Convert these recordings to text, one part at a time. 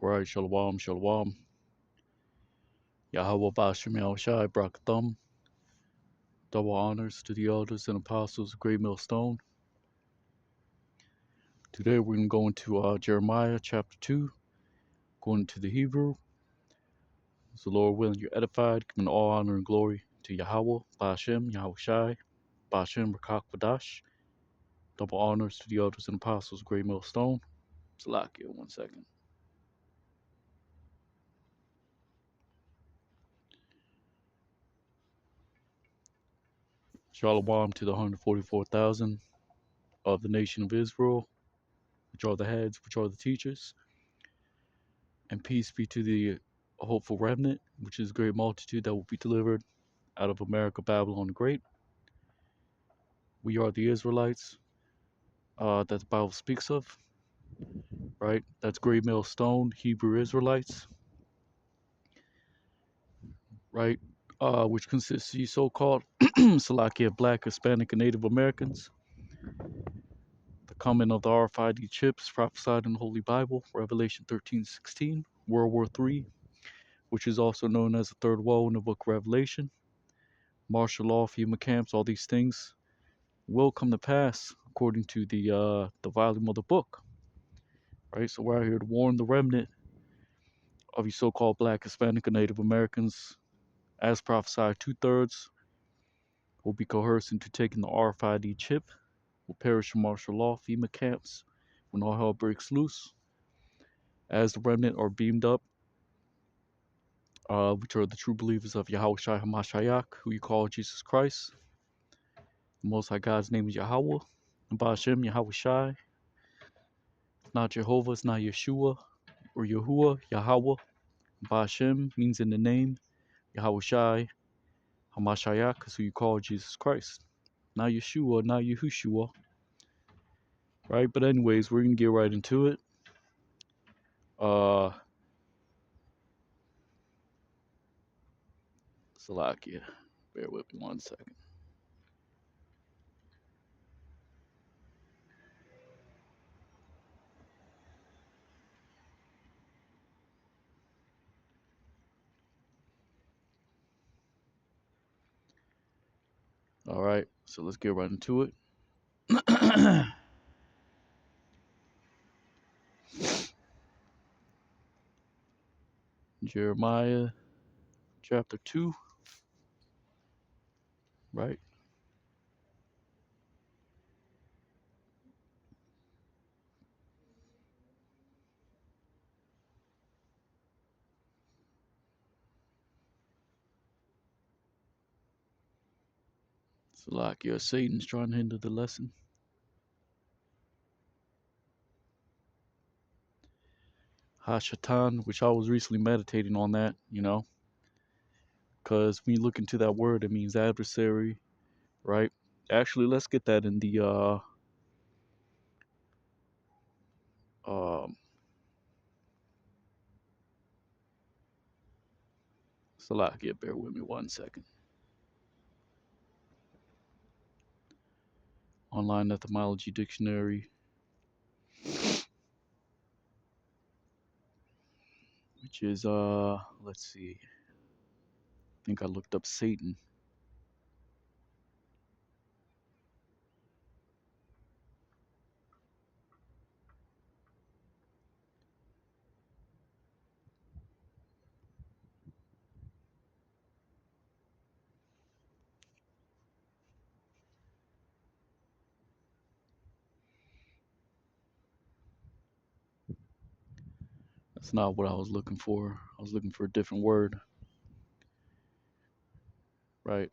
All right, shalom, shalom. Yahweh Bashim Yahushai Brakathum. Double honors to the elders and apostles of Great Millstone. Today we're going to go into Jeremiah chapter 2, going into the Hebrew. As the Lord willing, you're edified, giving all honor and glory to Yahweh Bashim Yahushai Bashim Rakak Vadash. Double honors to the elders and apostles of Great Millstone. Salakia, 1 second. Shalom to the 144,000 of the nation of Israel, which are the heads, which are the teachers. And peace be to the hopeful remnant, which is a great multitude that will be delivered out of America, Babylon the Great. We are the Israelites that the Bible speaks of, right? That's Great Millstone, Hebrew Israelites, right? Which consists of the so-called Salakia, Black, Hispanic, and Native Americans. The coming of the RFID chips prophesied in the Holy Bible, Revelation 13:16, World War III, which is also known as the third woe in the book of Revelation, martial law, FEMA camps, all these things will come to pass according to the volume of the book, right? So we're out here to warn the remnant of you so-called Black, Hispanic, and Native Americans. As prophesied, 2/3 will be coerced into taking the RFID chip, will perish in martial law, FEMA camps, when all hell breaks loose. As the remnant are beamed up, which are the true believers of Yahweh Shai Hamashiach, who you call Jesus Christ. The Most High God's name is Yahweh, and Ba'ashem Yahweh Shai. It's not Jehovah, it's not Yeshua or Yahuwah, Yahweh. Ba'ashem means in the name. Yahweh Shai Hamashiach is who you call Jesus Christ. Not Yeshua, not Yahushua. Right? But anyways, we're gonna get right into it. Salakia. Bear with me 1 second. Alright, so let's get right into it. Jeremiah chapter 2, right? Salakia, Satan's trying to hinder the lesson. Hashatan, which I was recently meditating on that, because when you look into that word, it means adversary, right? Actually, let's get that in the Salakia, bear with me 1 second. Online etymology dictionary, which is let's see. I think I looked up Satan. That's not what I was looking for. I was looking for a different word. Right?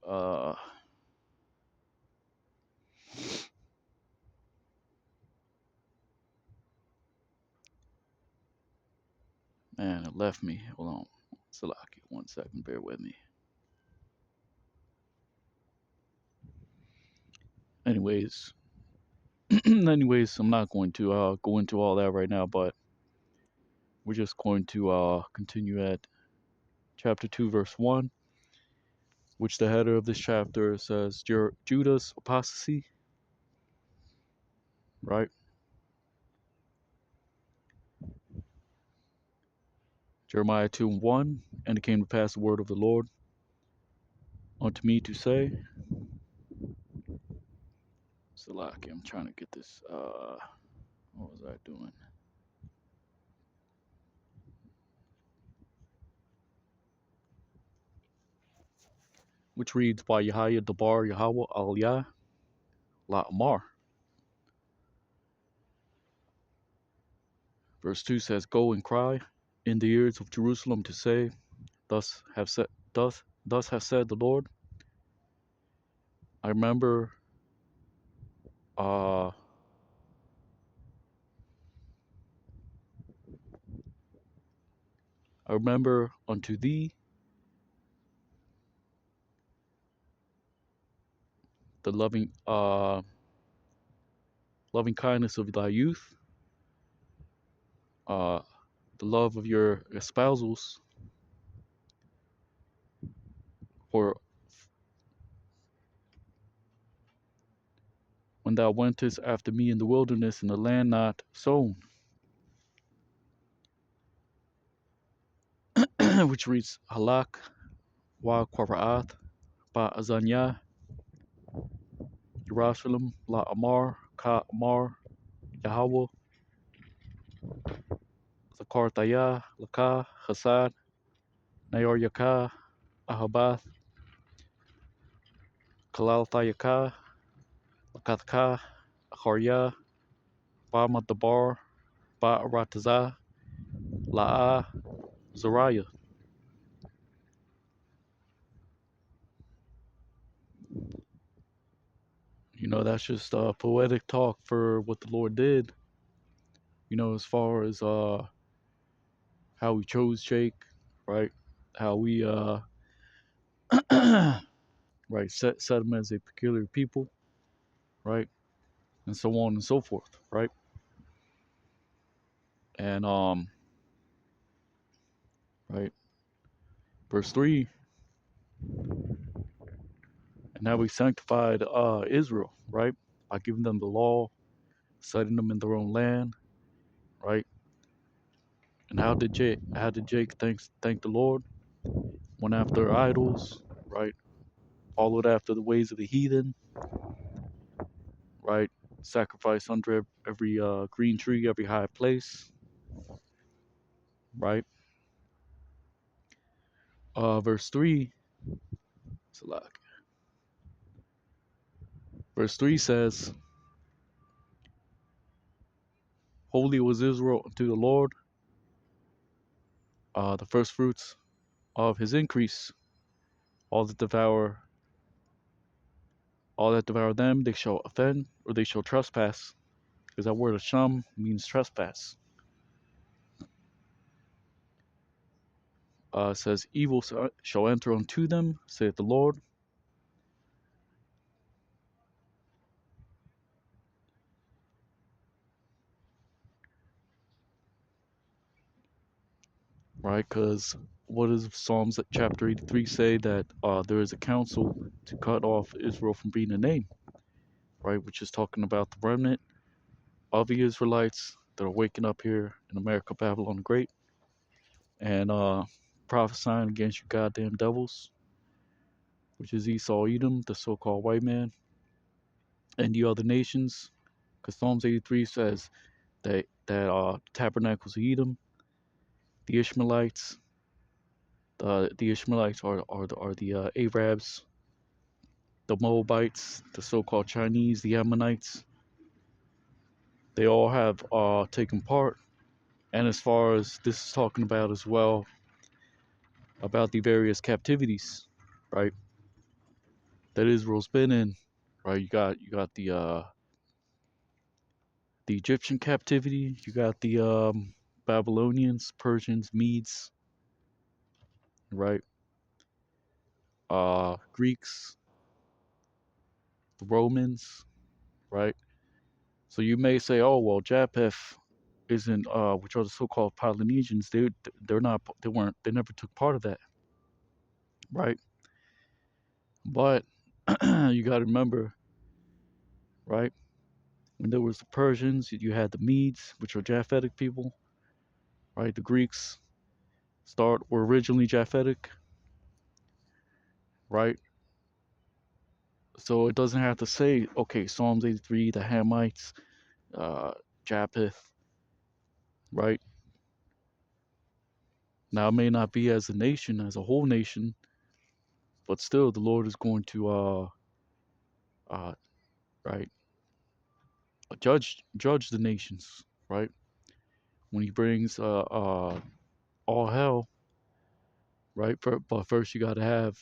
Man, it left me. Hold on. Salakia, 1 second, bear with me. Anyways, I'm not going to go into all that right now, but we're just going to continue at chapter 2, verse 1, which the header of this chapter says Judah's apostasy, right? Jeremiah 2:1, and it came to pass the word of the Lord unto me to say, Salaki, I'm trying to get this, what was I doing? Which reads, by Yahya Dabar Yahweh Aliyah La Amar. Verse 2 says, go and cry in the ears of Jerusalem to say, thus have said, thus has said the Lord. I remember, uh, I remember unto thee the loving kindness of thy youth, uh, the love of your espousals, for when thou wentest after me in the wilderness in the land not sown, which reads Halak wa Qara'ath ba Azanya Jerusalem la Amar ka Amar Yahweh Zakartaya Laka Hasad Nayor Yaka Ahabath Kalalthayaka Lakathka Acharya Ba Madabar Ba Arataza La'a Zariah. You know, that's just poetic talk for what the Lord did. You know, as far as how we chose Jake, right? How we right set him as a peculiar people, right? And so on and so forth, right? And right, verse 3, and now we sanctified Israel, right? By giving them the law, setting them in their own land, right? And how did Jake thank the Lord? Went after idols, right? Followed after the ways of the heathen, right? Sacrifice under every green tree, every high place, right? Verse 3, Salak. Verse 3 says, holy was Israel unto the Lord, the first fruits of his increase. All that devour, all that devour them, they shall offend, or they shall trespass. Because that word Hashem means trespass. Says, evil shall enter unto them, saith the Lord. Right? Because what does Psalms chapter 83 say? That there is a counsel to cut off Israel from being a name, right? Which is talking about the remnant of the Israelites that are waking up here in America, Babylon the Great, and prophesying against you goddamn devils, which is Esau, Edom, the so-called white man, and the other nations. Because Psalms 83 says that tabernacles of Edom, the Ishmaelites, the Ishmaelites are the Arabs, the Moabites, the so-called Chinese, the Ammonites. They all have taken part. And as far as this is talking about as well, about the various captivities, right, that Israel's been in, right? You got the Egyptian captivity, you got the Babylonians, Persians, Medes, right? Greeks, the Romans, right? So you may say, oh well, Japheth isn't, which are the so-called Polynesians. They're not, they never took part of that, right? But you got to remember, right? When there was the Persians, you had the Medes, which are Japhetic people, right? The Greeks, were originally Japhetic, right? So it doesn't have to say, okay, Psalms 83, the Hamites, uh, Japheth, right? Now it may not be as a nation, as a whole nation, but still the Lord is going to, uh, right, judge the nations, right? When He brings all hell, right? But first you got to have,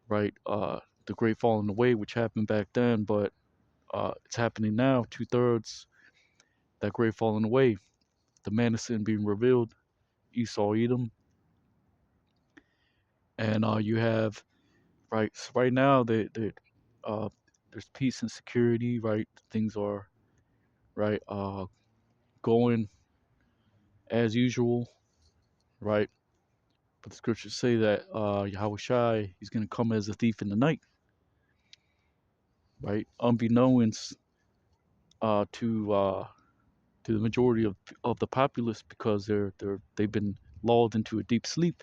right, the great falling away, which happened back then, but it's happening now. 2/3 that great falling away, the man of sin being revealed, Esau, Edom, and you have right. So right now, uh, there's peace and security. Right, things are right going as usual. Right, but the scriptures say that Yahweh Shai, he's going to come as a thief in the night. Right, unbeknownst to the majority of the populace, because they've been lulled into a deep sleep.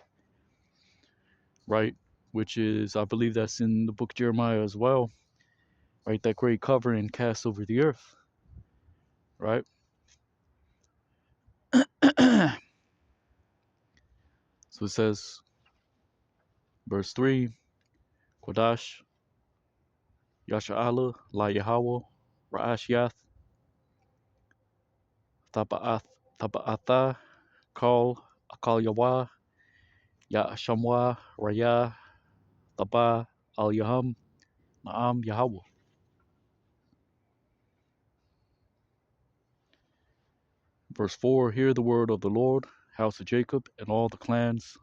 Right, which is, I believe that's in the book of Jeremiah as well. Right, that great covering cast over the earth. Right. So it says, verse 3, Kodash, Yasha'Allah, La Yahweh, Ra'ash Yath, Taba'ath, Taba'atha, Kal, Akal Yawah, Ya Shamwa, Raya, Taba, Al Yaham, Na'am Yahweh. Verse 4, hear the word of the Lord, house of Jacob, and all the clans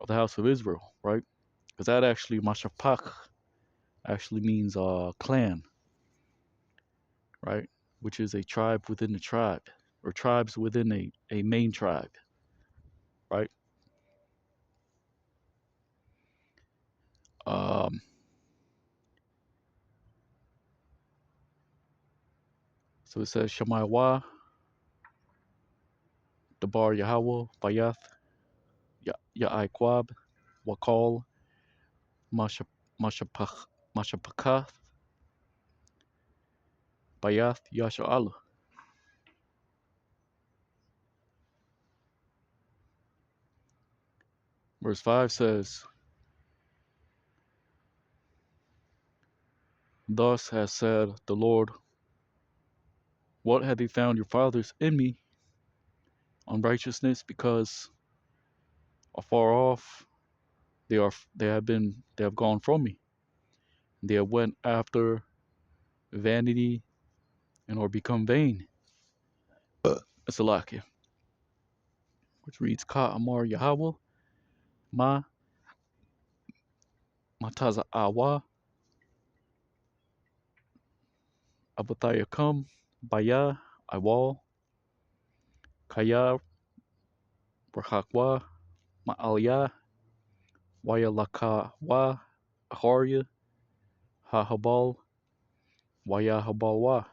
of the house of Israel, right? Because that actually, Mashapach, actually means clan, right? Which is a tribe within the tribe, or tribes within a main tribe, right? Um, so it says Shemaiah, Dabar Yahweh, Bayath, Ya'aikwab, Wakal, Mashapach, Mashapakath, Bayath, Yasha'Allah. Verse 5 says, thus has said the Lord, what have they found your fathers in me? Unrighteousness, because afar off they have gone from me. They have went after vanity and are become vain. Salakia, which reads Ka Amar Yahweh, Ma Mataza Awa, Abatayakam, Baya, Iwal, Kaya, Rahakwa, Ma'alya, Wayalakawa, Aharya, Hahabal, Wayahabalwa.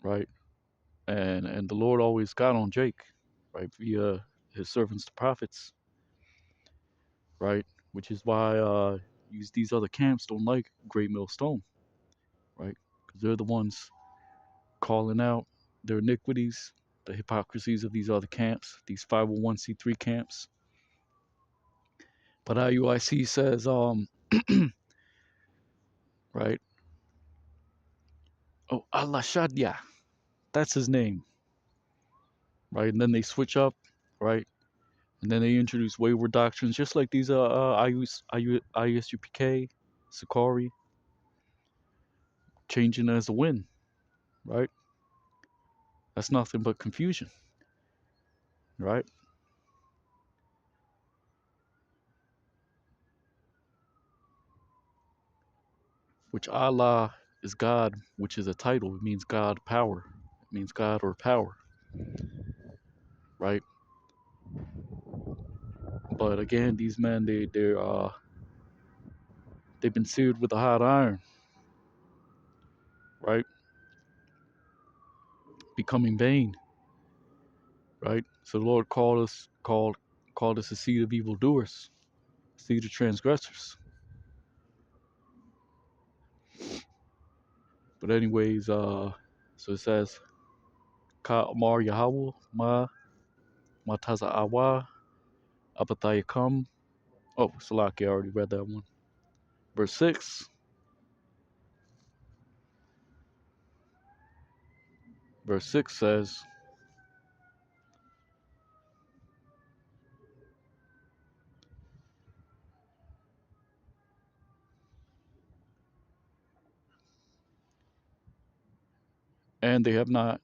Right? And the Lord always got on Jake, right, via his servants the prophets, right? Which is why these other camps don't like Great Millstone, right? Because they're the ones calling out their iniquities, the hypocrisies of these other camps, these 501c3 camps. But IUIC says, right? Oh, Allah Shadya, that's his name, right? And then they switch up, right? And then they introduce wayward doctrines, just like these ISUPK, Sakari, changing as a win, right? That's nothing but confusion, right? Which Allah is God, which is a title. It means God power. It means God or power, right? But again, these men, they've been seared with a hot iron, right? Becoming vain, right? So the Lord called us a seed of evildoers, seed of transgressors. But anyways, so it says, Ka Amar Yahweh Ma Mataza Awa Abatayakam. Oh, Salaki, I already read that one. Verse 6. Verse 6 says, and they have not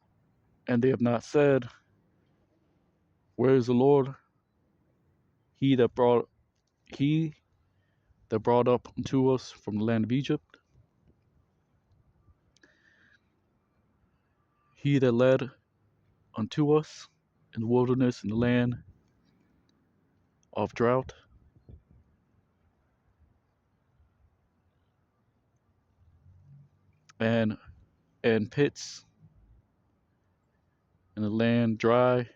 said, where is the Lord? He that brought he that brought up unto us from the land of Egypt, he that led unto us in the wilderness in the land of drought, and pits in the land dry,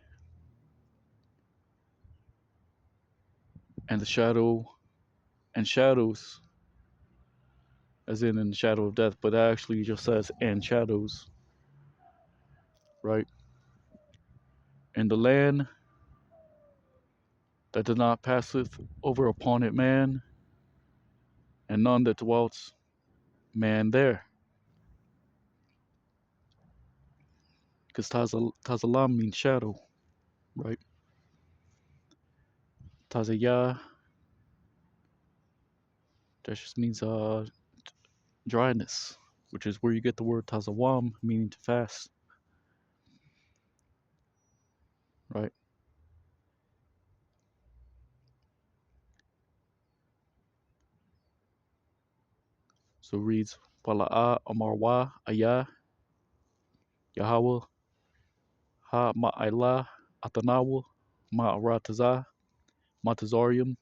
and the shadow and shadows, as in the shadow of death, but that actually just says and shadows, right? In the land that did not passeth over upon it man, and none that dwells man there. Because Tazalam means shadow, right? Tazayah, that just means dryness, which is where you get the word Tazawam, meaning to fast, right? So it reads, Wala'a Amarwa Ayah Yahweh Ha Ma'ailah Atanawa Ma'aratazah Matazarium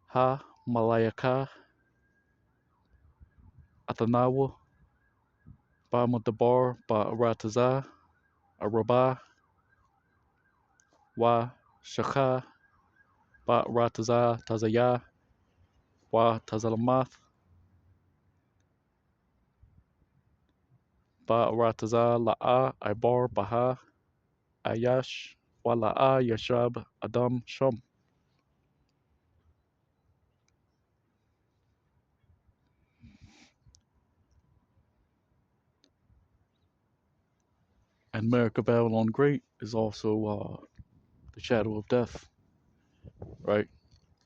Ha Malayaka Atanawa Ba Mutabar Ba Aratazah Arabah Wa Shaka Ba Aratazah Tazayah Wa Tazalamath Ba Aratazah La'a Ibar Baha Ayash Wa La'a Yashab Adam Shum. And America Babylon Great is also the shadow of death, right?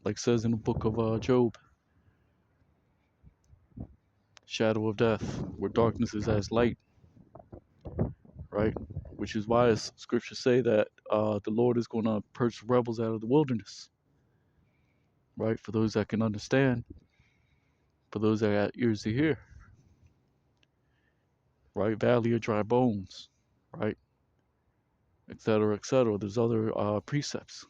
Like says in the book of Job, shadow of death, where darkness is as light, right? Which is why scriptures say that the Lord is going to purge the rebels out of the wilderness, right? For those that can understand, for those that got ears to hear, right? Valley of dry bones, right? Etc. Etc. There's other precepts,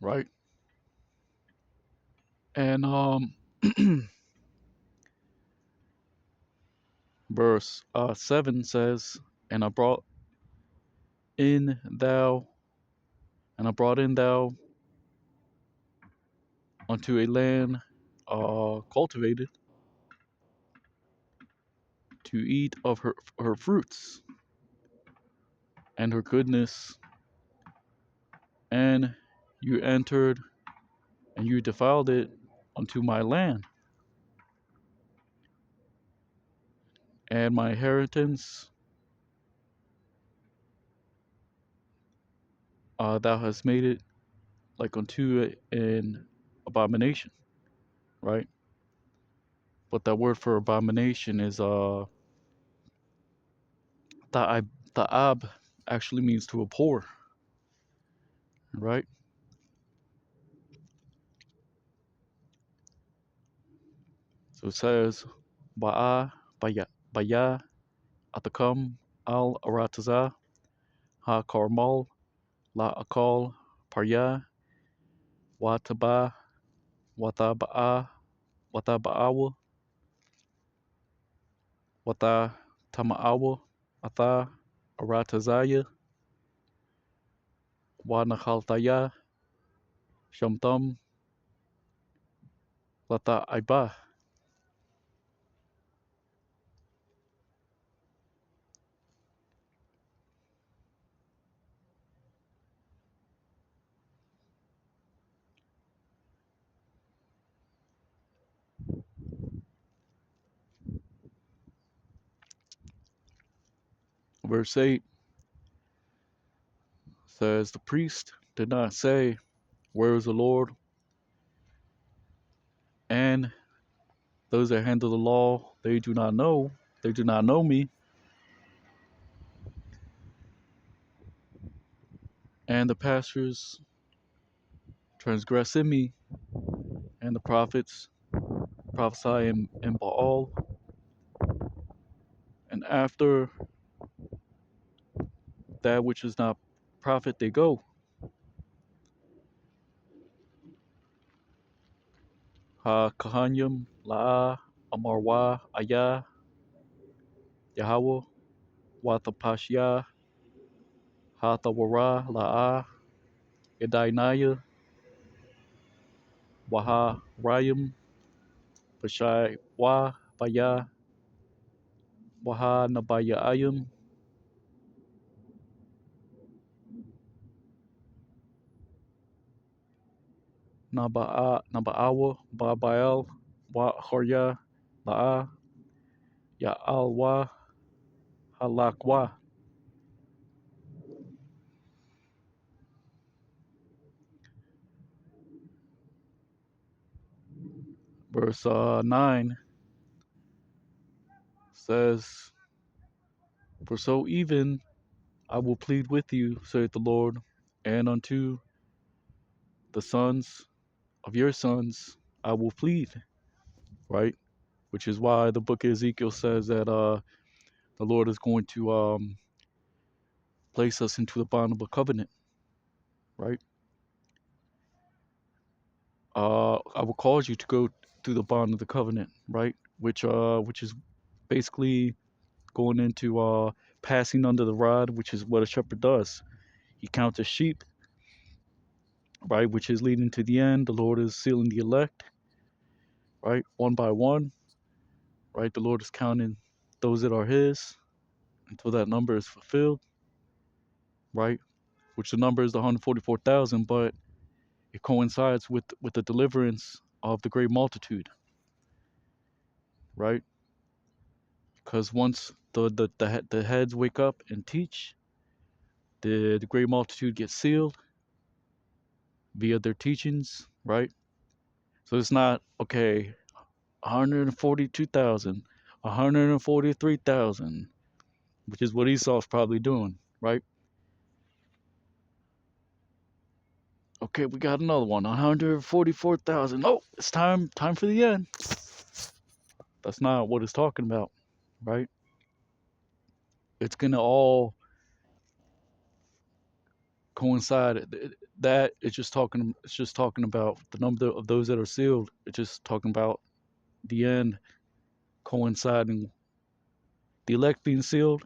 right? And verse 7 says, and in thou, I brought in thou unto a land cultivated to eat of her fruits and her goodness, and you entered and you defiled it unto my land, and my inheritance thou hast made it like unto an abomination, right? But that word for abomination is ta'ab. Ta'ab actually means to abhor, right? So it says baya atakam al arataza ha karmal la akal parya wataba Wata ba'a, wata ba'awa, wata tama'awa, ata aratazaya, wa nakhaltaya, shamtam, lata aiba. Verse 8 says, the priest did not say, where is the Lord? And those that handle the law, they do not know me. And the pastors transgress in me, and the prophets prophesy in Baal. And after that which is not prophet, they go. Ha Kahanyam, La'a, Amarwa, Aya, Yahweh, Watapashya, Hatawara, La'a, Yadainaya, Waha Rayam, Pashai Wa, Baya, Waha Nabaya Ayam, Naba'awa, Babael, Wa Horya, La'a, Ya'alwa, Halakwa. Verse 9 says, for so even I will plead with you, saith the Lord, and unto the sons of your sons I will plead, right? Which is why the book of Ezekiel says that the Lord is going to place us into the bond of a covenant, right? I will cause you to go through the bond of the covenant, right? Which is basically going into passing under the rod, which is what a shepherd does. He counts his sheep, right? Which is leading to the end. The Lord is sealing the elect, right? One by one, right? The Lord is counting those that are His until that number is fulfilled, right? Which the number is the 144,000, but it coincides with the deliverance of the great multitude, right? Because once the heads wake up and teach, the great multitude gets sealed via their teachings, right? So it's not okay, 142,000, 143,000, which is what Esau's probably doing, right? Okay, we got another one, 144,000. Oh, it's time for the end. That's not what it's talking about, right? It's gonna all coincide. That it's just talking about the number of those that are sealed. It's just talking about the end coinciding, the elect being sealed,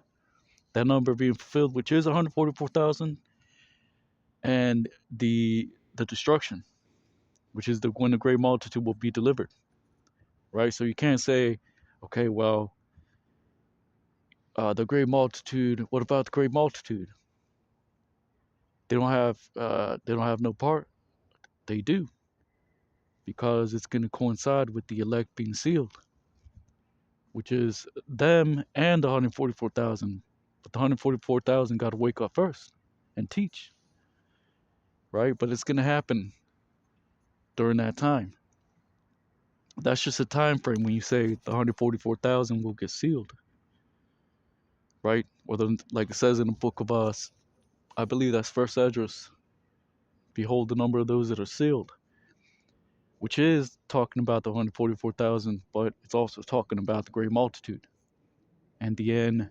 that number being fulfilled, which is 144,000, and the destruction, which is the when the great multitude will be delivered, right? So you can't say, okay, well, the great multitude. What about the great multitude? They don't have no part. They do, because it's going to coincide with the elect being sealed, which is them and the 144,000. But the 144,000 got to wake up first and teach, right? But it's going to happen during that time. That's just a time frame when you say the 144,000 will get sealed, right? Whether, like it says in the book of us, I believe that's First Esdras. Behold the number of those that are sealed, which is talking about the 144,000, but it's also talking about the great multitude and the end,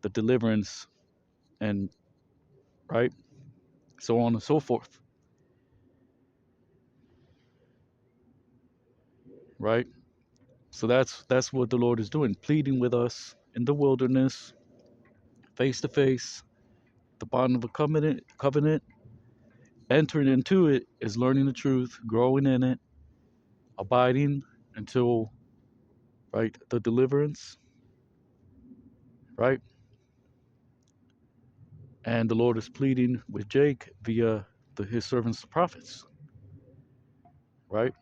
the deliverance, and right, so on and so forth. right? So that's what the Lord is doing, pleading with us in the wilderness, face to face, the bond of a covenant. Entering into it is learning the truth, growing in it, abiding until right the deliverance, right? And the Lord is pleading with Jake via his servants, the prophets, right?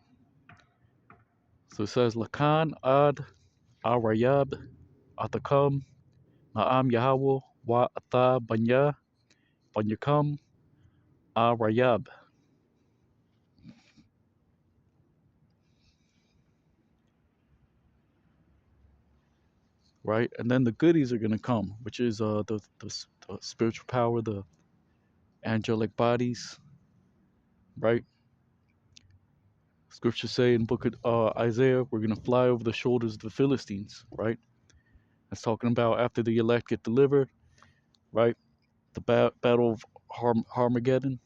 So it says, Lakan ad arayab atakam naam Yahweh wa ata banyakam arayab, right? And then the goodies are going to come, which is the spiritual power, the angelic bodies, right? Scriptures say in book of Isaiah, we're going to fly over the shoulders of the Philistines, right? That's talking about after the elect get delivered, right? The battle of Armageddon,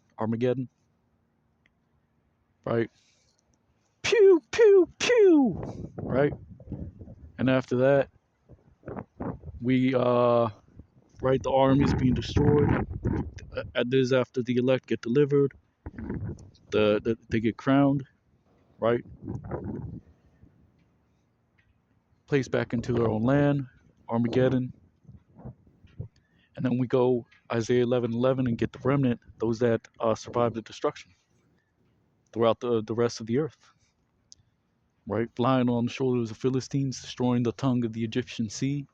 right? Pew, pew, pew, right? And after that, we, right, the army is being destroyed. This is after the elect get delivered, they get crowned, right? Placed back into their own land, Armageddon. And then we go Isaiah 11:11 and get the remnant, those that survive the destruction throughout the rest of the earth, right? Flying on the shoulders of Philistines, destroying the tongue of the Egyptian sea,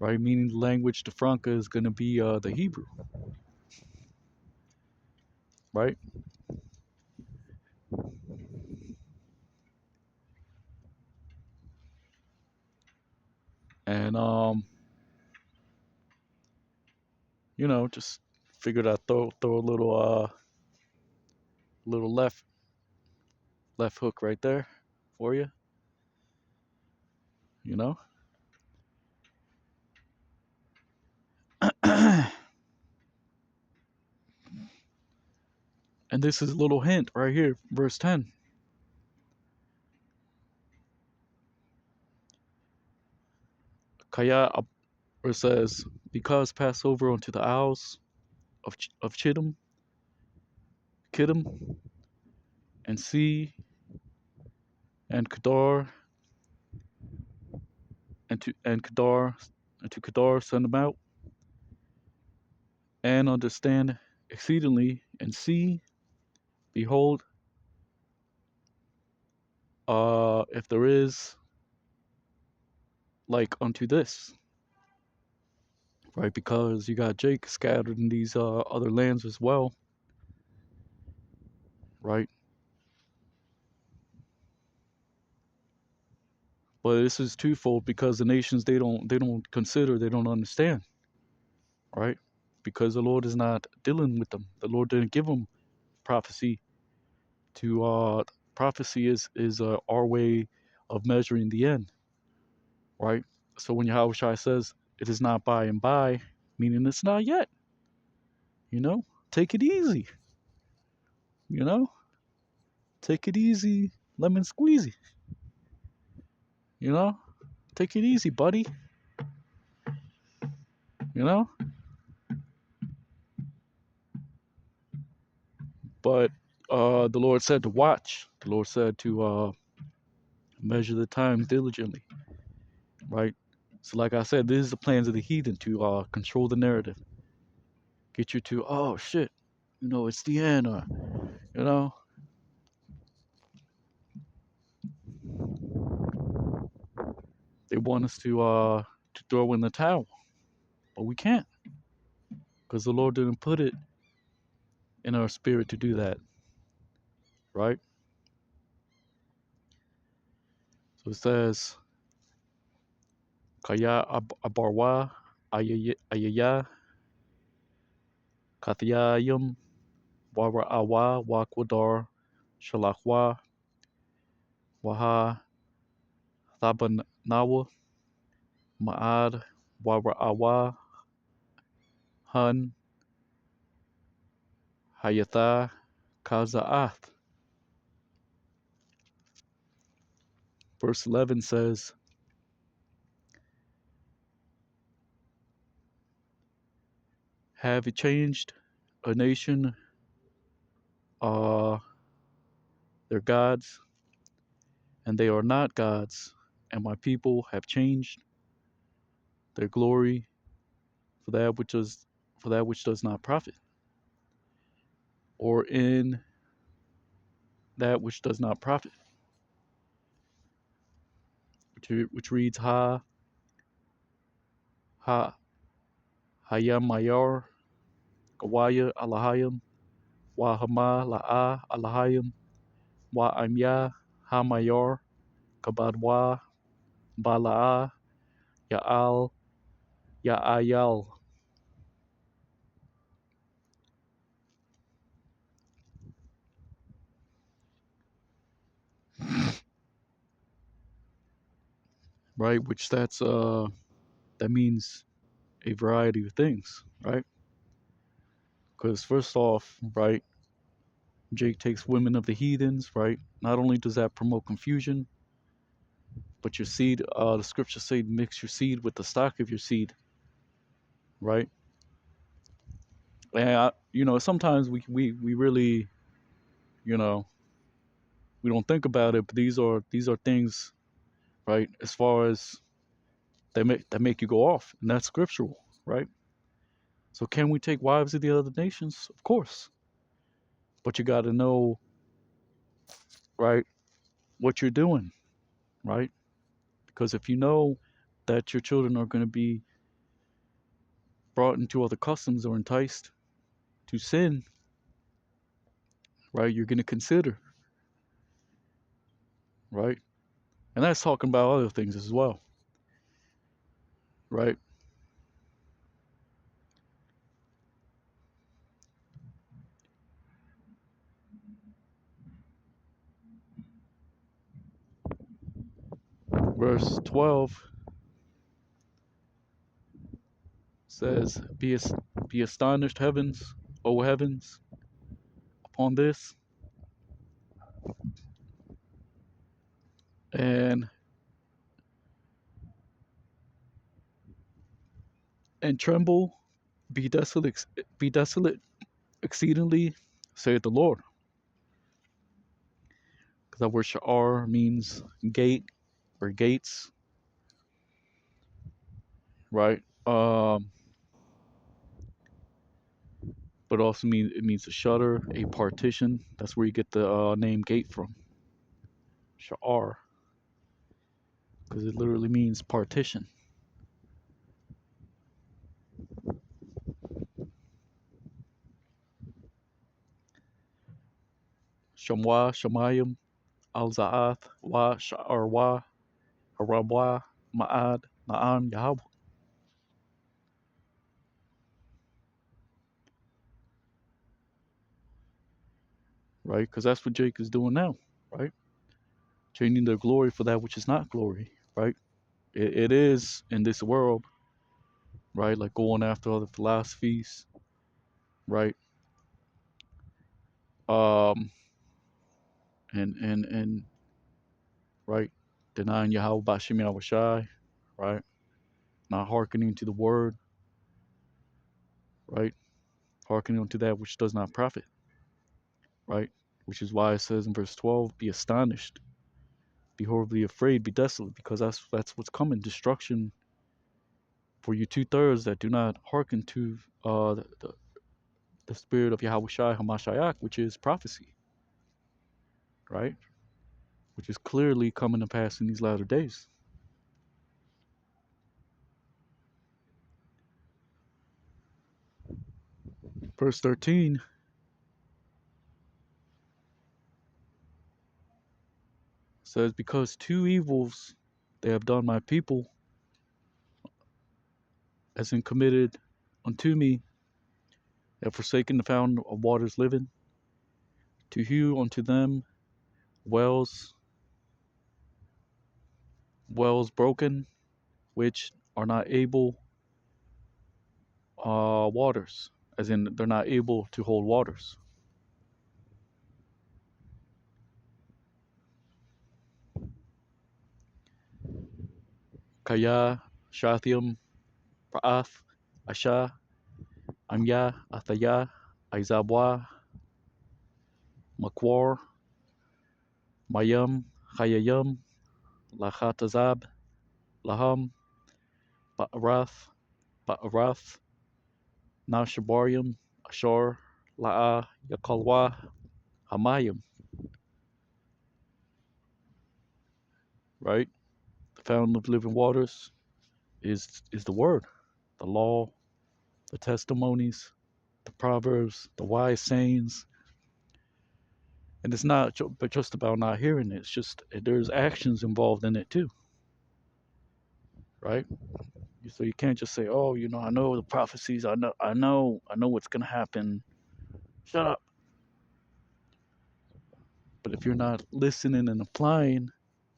right? Meaning the language, the Franca, is going to be the Hebrew, right? And, just figured I'd throw a little left hook right there for you, you know? And this is a little hint right here, verse 10. Kaya, where it says, because pass over unto the isles of Kittim, and see, and Kedar, and to Kedar send them out, and understand exceedingly, and see, behold, if there is like unto this, right? Because you got Jake scattered in these other lands as well, right? But this is twofold because the nations they don't consider, they don't understand, right? Because the Lord is not dealing with them. The Lord didn't give them prophecy to prophecy is our way of measuring the end, right? So when Yahweh Shai says it is not by and by, meaning it's not yet, you know, take it easy, you know, take it easy, lemon squeezy, you know, take it easy, buddy, you know. But the Lord said to watch. The Lord said to measure the times diligently, right? So, like I said, this is the plans of the heathen to control the narrative, get you to, oh shit, it's the end, or you know, they want us to throw in the towel, but we can't because the Lord didn't put it in our spirit to do that, right? So it says, Kaya abarwa ayaya kathiyayim wara awa wakwadar shalakwa waha thabanawa ma'ad wara awa hun hayatha kazaath, Verse 11 says, have it changed a nation their gods, and they are not gods, and my people have changed their glory for that which does not profit, or in that which does not profit, which reads ha hayam mayar gawaya alahayim wa hama la'a alahayim wa amya ha mayar kabadwa bala'a ya'al ya'ayal. Right, which that means a variety of things, right? Because first off, right, Jake takes women of the heathens, right? Not only does that promote confusion, but your seed, the scriptures say, mix your seed with the stock of your seed, right? And sometimes we really, you know, we don't think about it, but these are things, right? As far as that make you go off, and that's scriptural, right? So can we take wives of the other nations? Of course, but you got to know, right, what you're doing, right? Because if you know that your children are going to be brought into other customs or enticed to sin, right, you're going to consider, right? And that's talking about other things as well, right? Verse 12 says, be astonished, heavens, O heavens, upon this, and tremble, be desolate exceedingly, saith the Lord. Because that word sha'ar means gate or gates, right? But also it means a shutter, a partition. That's where you get the name gate from, sha'ar, because it literally means partition. Shamwa, Shamayim, Al Za'ath, Wa, Sha'ar Wa, Harabwa, Ma'ad, Na'am, Yahweh, right? Because that's what Jake is doing now, right? Changing their glory for that which is not glory, right? It is in this world, right? Like going after other philosophies, right? Um, and right, denying Yahweh Bashim Yahushai, right? Not hearkening to the word, right? Hearkening unto that which does not profit, right? Which is why it says in verse 12, be astonished, be horribly afraid, be desolate, because that's what's coming, destruction for you two-thirds that do not hearken to the spirit of Yahweh Shai Hamashiach, which is prophecy, right? Which is clearly coming to pass in these latter days. Verse 13 says, because two evils they have done my people, as in committed unto me, they have forsaken the fountain of waters living, to hew unto them wells broken, which are not able waters, as in they're not able to hold waters. Akaya, Shathium, Pra'ath, Asha, Amya, Athaya, Aizabwa, Makwar, Mayum, Chayayum, Lachatazab, Laham, Ba'arath, Ba'arath, Nashabarium, Ashar, La'a, Yakalwa, Hamayim, right? The fountain of living waters is the word, the law, the testimonies, the proverbs, the wise sayings. And it's not but just about not hearing it. It's just there's actions involved in it too, right? So you can't just say, "Oh, I know the prophecies. I know what's gonna happen." Shut up. But if you're not listening and applying,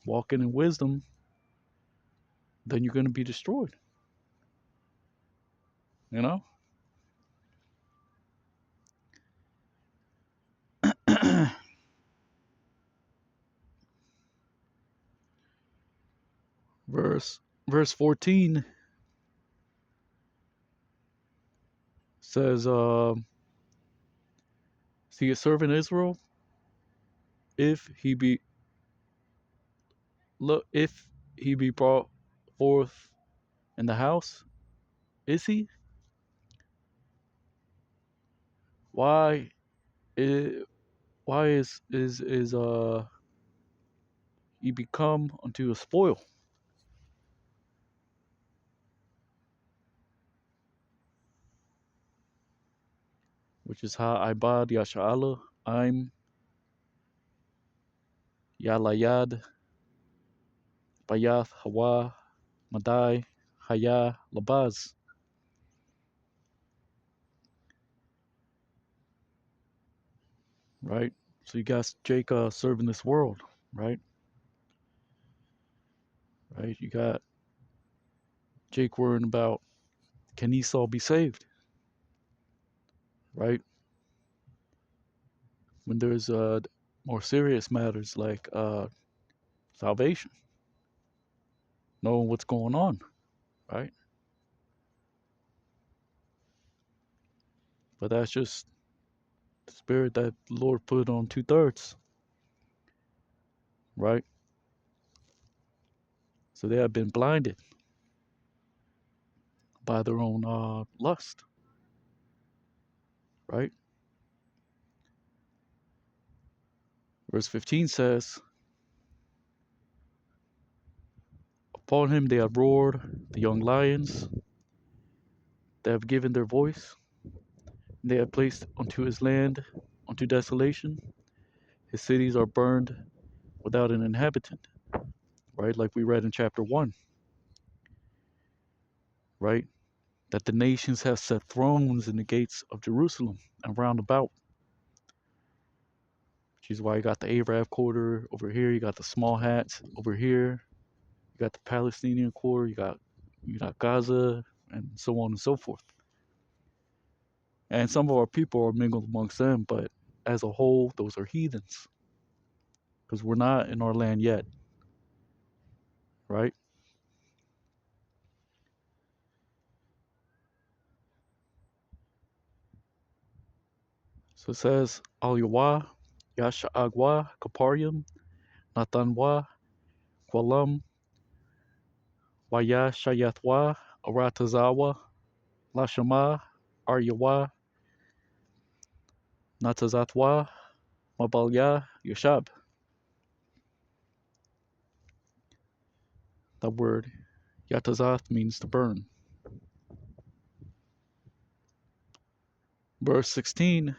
walking in wisdom, then you're gonna be destroyed. You know. verse verse 14 says, "See a servant Israel, if he be look if he be brought forth in the house, is he? Why is he become unto a spoil, which is ha ibad yasha'ala I'm yalayad bayath hawa madai haya labaz," right? So you got Jacob serving this world, right? Right? You got Jake worrying about, can Esau be saved, right? When there's more serious matters like salvation, knowing what's going on, right? But that's just the spirit that the Lord put on 2/3, right? So they have been blinded by their own lust, right? Verse 15 says, "Upon him they have roared, the young lions, they have given their voice, they have placed unto his land, unto desolation. His cities are burned without an inhabitant," right? Like we read in chapter 1, right? That the nations have set thrones in the gates of Jerusalem and round about, which is why you got the Arab quarter over here, you got the small hats over here, you got the Palestinian quarter, you got Gaza, and so on and so forth. And some of our people are mingled amongst them, but as a whole, those are heathens because we're not in our land yet, right? So it says, Al Yawa, Yasha Agwa, Kaparium, Natanwa, Kwalam, Waya Shayathwa, Aratazawa, Lashama, Aryawa, Natazatwa, Mabalya, Yashab. That word Yatazath means to burn. Verse 16,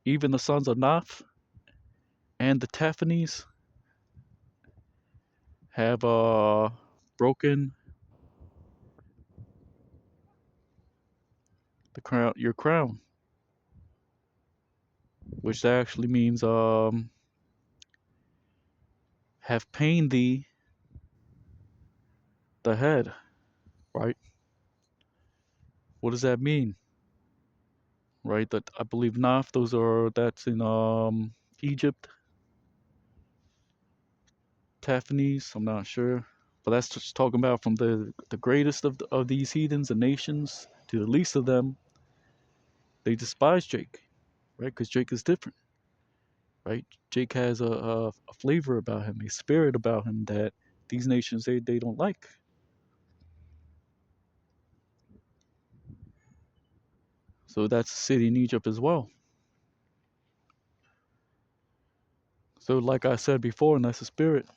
even the sons of Naph and the Taphanes have broken your crown, which actually means have pained thee the head, right? What does that mean? Right? That I believe Naph, that's in Egypt. Taphanes, I'm not sure. But that's just talking about from the greatest of these heathens and nations to the least of them. They despise Jake, right? Because Jake is different, right? Jake has a flavor about him, a spirit about him that these nations they don't like. So that's a city in Egypt as well. So like I said before, and that's a spirit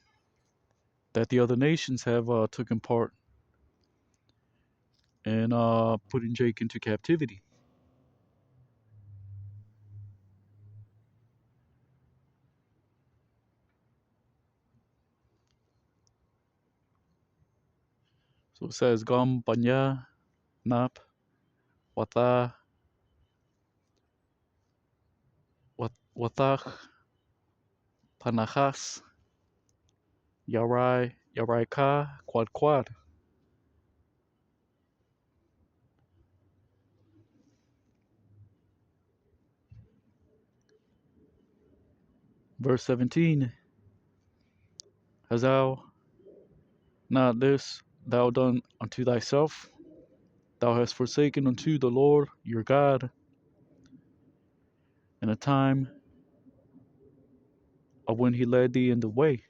that the other nations have taken part in putting Jake into captivity. So it says Gam Banya Nap Watha Wathach Panachas Yarai Ka Quad Quad. Verse 17. Hast thou not this thou done unto thyself? Thou hast forsaken unto the Lord your God in a time of when he led thee in the way,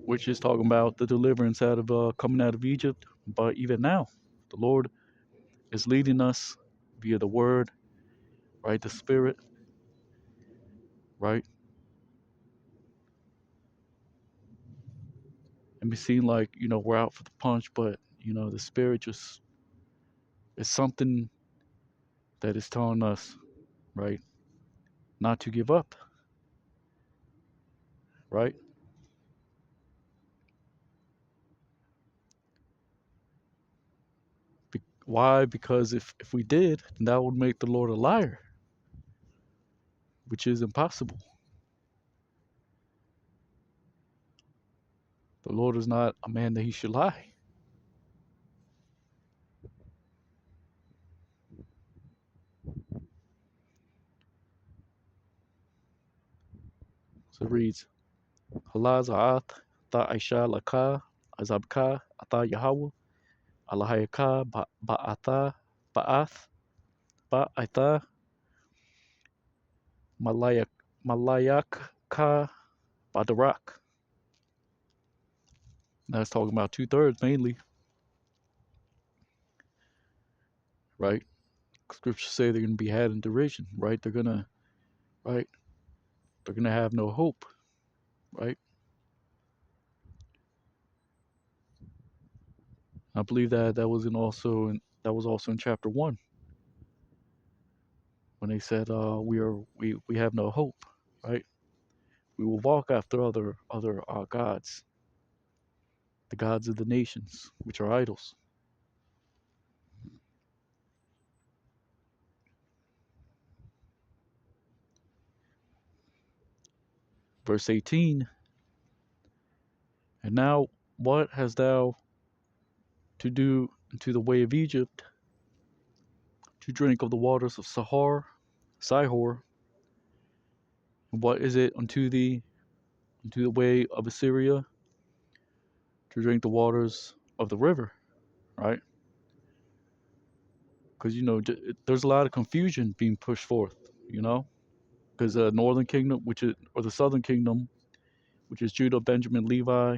which is talking about the deliverance out of coming out of Egypt. But even now, the Lord is leading us via the word, right? The spirit, right? And we seem like, we're out for the punch, but the spirit just is something that is telling us, right, not to give up, right? Why? Because if we did, then that would make the Lord a liar, which is impossible. The Lord is not a man that he should lie. So it reads, Halaz A'ath Ta Aisha Laka Azabka Ata Yahweh Alahayaka Ba'atha Ba'ath Ba'atha Malayak Malayak Ka Badarak. That's talking about 2/3 mainly, right? Scriptures say they're gonna be had in derision, right? Right? They're gonna have no hope, right? I believe that was also in chapter 1 when they said we have no hope, right? We will walk after other gods, the gods of the nations, which are idols. Verse 18. And now what hast thou to do into the way of Egypt, to drink of the waters of Sihor? And what is it unto thee, unto the way of Assyria, to drink the waters of the river, right? Because there's a lot of confusion being pushed forth, because the northern kingdom, or the southern kingdom, which is Judah, Benjamin, Levi,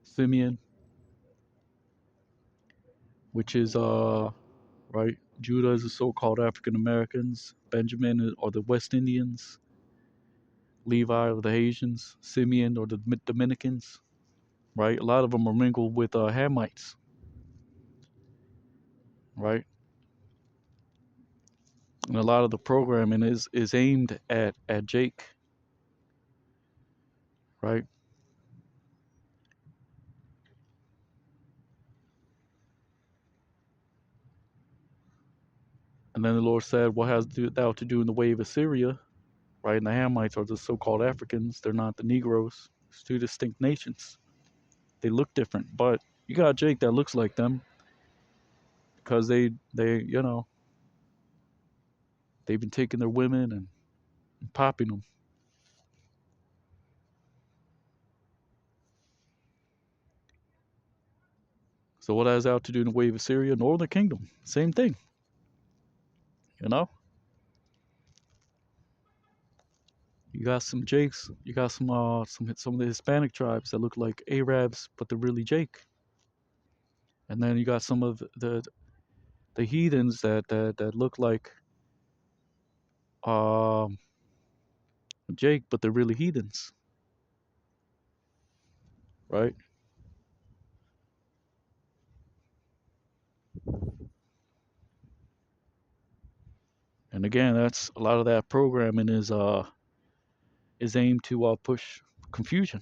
Simeon, which is right. Judah is the so-called African Americans. Benjamin are the West Indians. Levi are the Haitians. Simeon or the Dominicans. Right. A lot of them are mingled with Hamites. Right. And a lot of the programming is aimed at Jake. Right. And then the Lord said, "What hast thou to do in the way of Assyria?" Right. And the Hamites are the so-called Africans. They're not the Negroes. It's two distinct nations. They look different, but you got Jake that looks like them because they've been taking their women and popping them. So what has out to do in the way of Assyria? Northern Kingdom, same thing. You know, you got some Jakes, you got some of the Hispanic tribes that look like Arabs, but they're really Jake. And then you got some of the heathens that look like um Jake, but they're really heathens, right? And again, that's a lot of that programming is aimed to push confusion.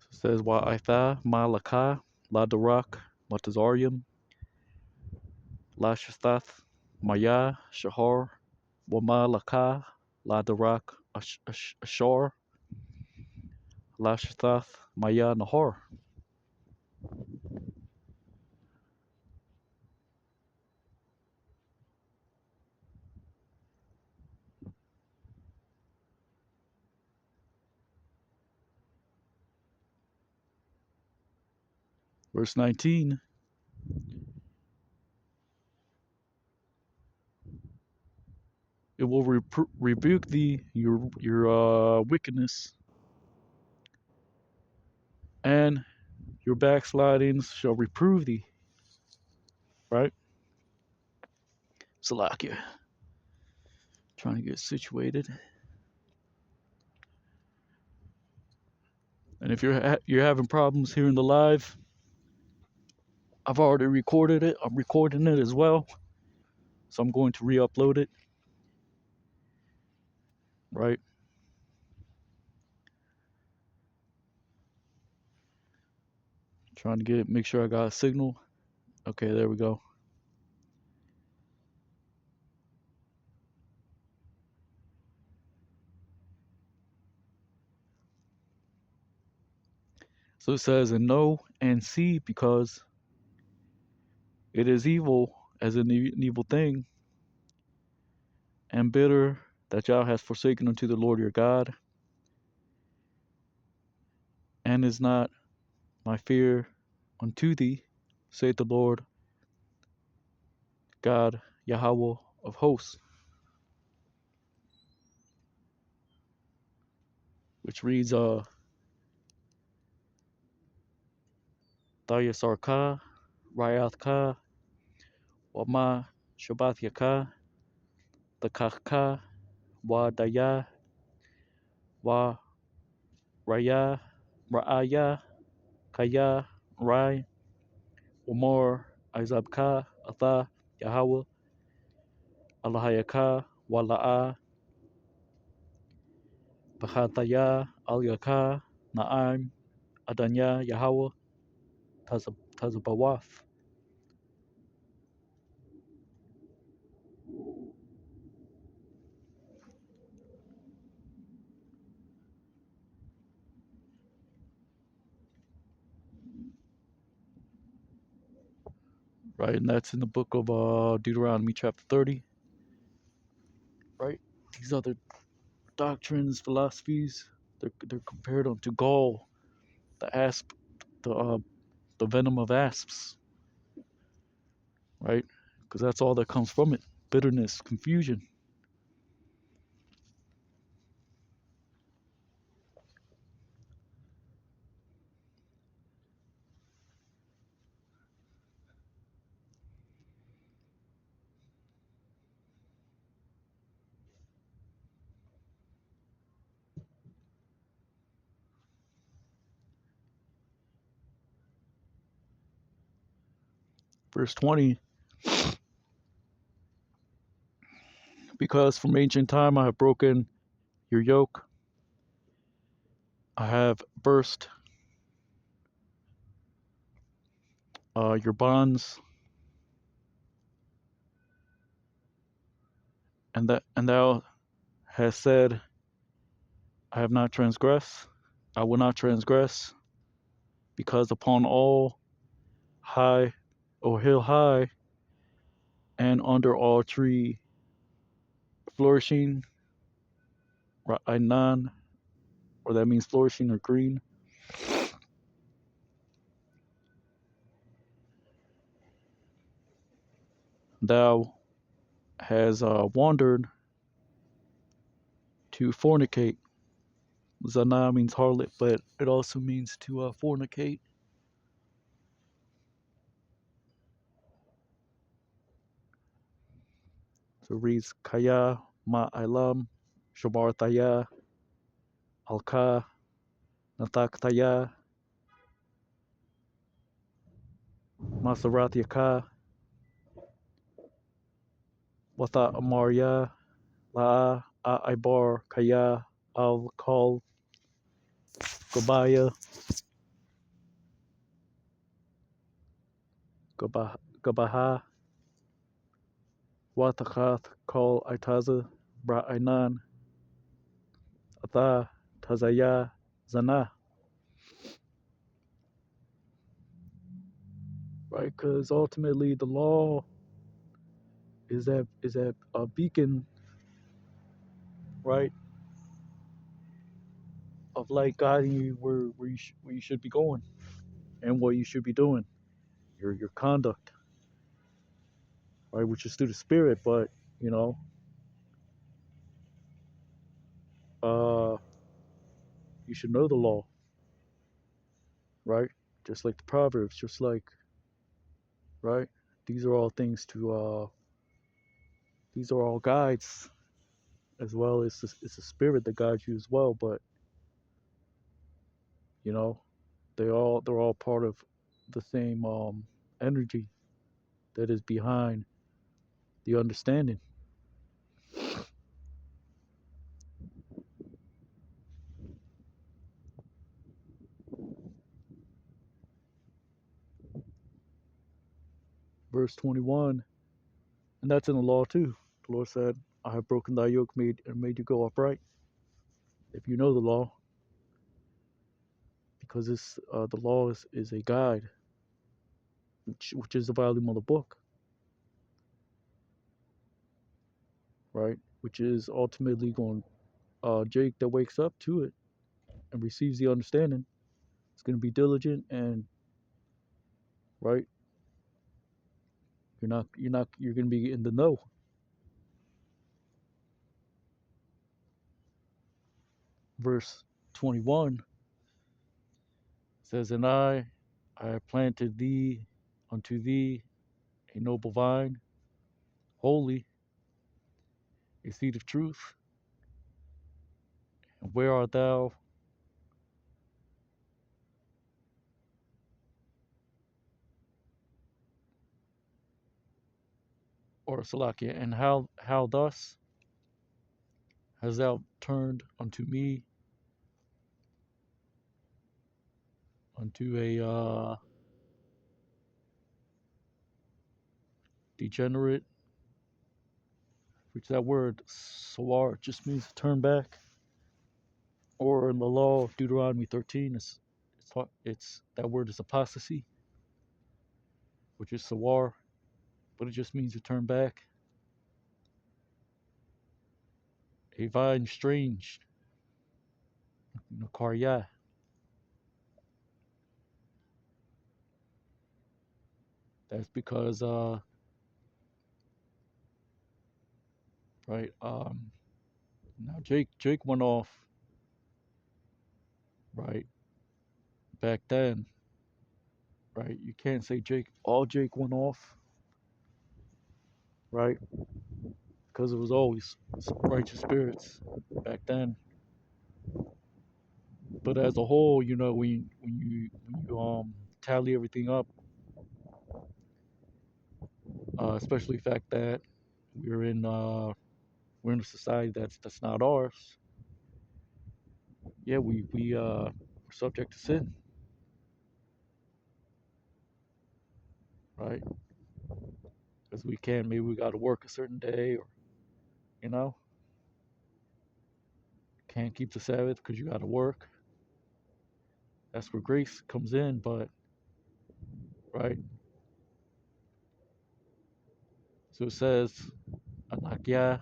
It says Wa'itha, Malakah, Ladarak, Matazarium, Lashestath, Maya, Shahar, Wamalakah, Ladarak, Ashar, Lashestath, Maya, Nahar. Verse 19, it will rebuke thee your wickedness, and your backslidings shall reprove thee. Right? Salakia. Trying to get situated. And if you're having problems hearing the live, I've already recorded it. I'm recording it as well, so I'm going to re-upload it. Right? Trying to make sure I got a signal. Okay, there we go. So it says, and know and see, because it is evil as an evil thing, and bitter that thou hast forsaken unto the Lord your God, and is not my fear unto thee, saith the Lord God, Yahweh of hosts. Which reads, Dayasarka, Rayathka, Wama Shabbatyaka, Dakaka, Wa Daya, Wa Raya, Ra'aya, Kaya, Rai, Umar, Izabka, Atha, Yahweh, Allahayaka, Wala'a, Bachataya, Alyaka, Na'im, Adanya, Yahweh, Tazabawaf. Right, and that's in the book of Deuteronomy chapter 30. Right, these other doctrines, philosophies, they're compared unto gall, the asp, the venom of asps, right? Because that's all that comes from it: bitterness, confusion. Verse 20: because from ancient time I have broken your yoke, I have burst your bonds, and thou hast said, I have not transgressed, I will not transgress, because upon all high or hill high, and under all tree flourishing, Ra'anan, or that means flourishing or green. Thou has wandered to fornicate. Zana means harlot, but it also means to fornicate. So it reads Kaya Ma'alam Shabartaya Alka Nataktaya Masaratyaka Wata Amarya La Aibar Kaya Al Kal Gabaya Gabaha Watakat Kal Aitaza Bra'ainan Ata Tazaya Zana. Right? Because ultimately the law is that a beacon, right, of light guiding you where you should be going and what you should be doing, your conduct, right, which is through the spirit, but you know, uh, you should know the law, right, just like the proverbs, just like, right, these are all things to these are all guides as well. It's a spirit that guides you as well, but you know, they're all part of the same energy that is behind the understanding. Verse 21, and that's in the law too. The Lord said, I have broken thy yoke and made you go upright. If you know the law, because the law is a guide, which is the volume of the book, right? Which is ultimately going Jake that wakes up to it and receives the understanding. It's going to be diligent and right. You're going to be in the know. Verse 21 says, and I have planted thee unto thee a noble vine, holy, a seed of truth. And where art thou? Or Salakia, and how thus hast thou turned unto me, unto a degenerate, which that word sawar just means to turn back. Or in the law of Deuteronomy 13, it's that word is apostasy, which is sawar, but it just means to turn back. A vine strange, karya. That's because right now Jake went off, right, back then, right. You can't say Jake went off, right, because it was always righteous spirits back then. But as a whole, when you tally everything up, especially the fact that we're in uh, we're in a society that's not ours. Yeah, we're subject to sin, right? Because we can't. Maybe we got to work a certain day, or you know, can't keep the Sabbath because you got to work. That's where grace comes in, but right. So it says, Anakya,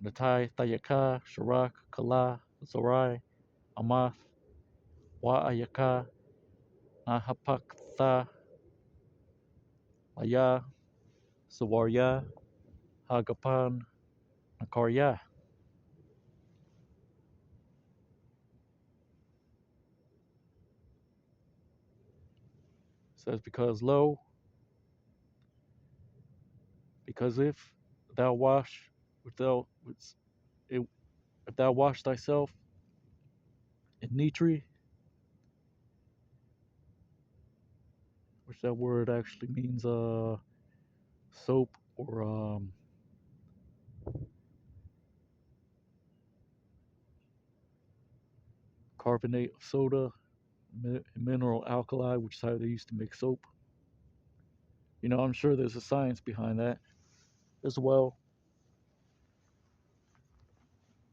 Natai, Tayaka, Sharak, Kala, Zorai, Amath, Wa'ayaka, Nahapakta, Aya, Sawarya, Hagapan, Nakarya. It says, because if thou wash without if thou wash thyself in Nitri, which that word actually means soap or carbonate of soda, mineral alkali, which is how they used to make soap. I'm sure there's a science behind that as well,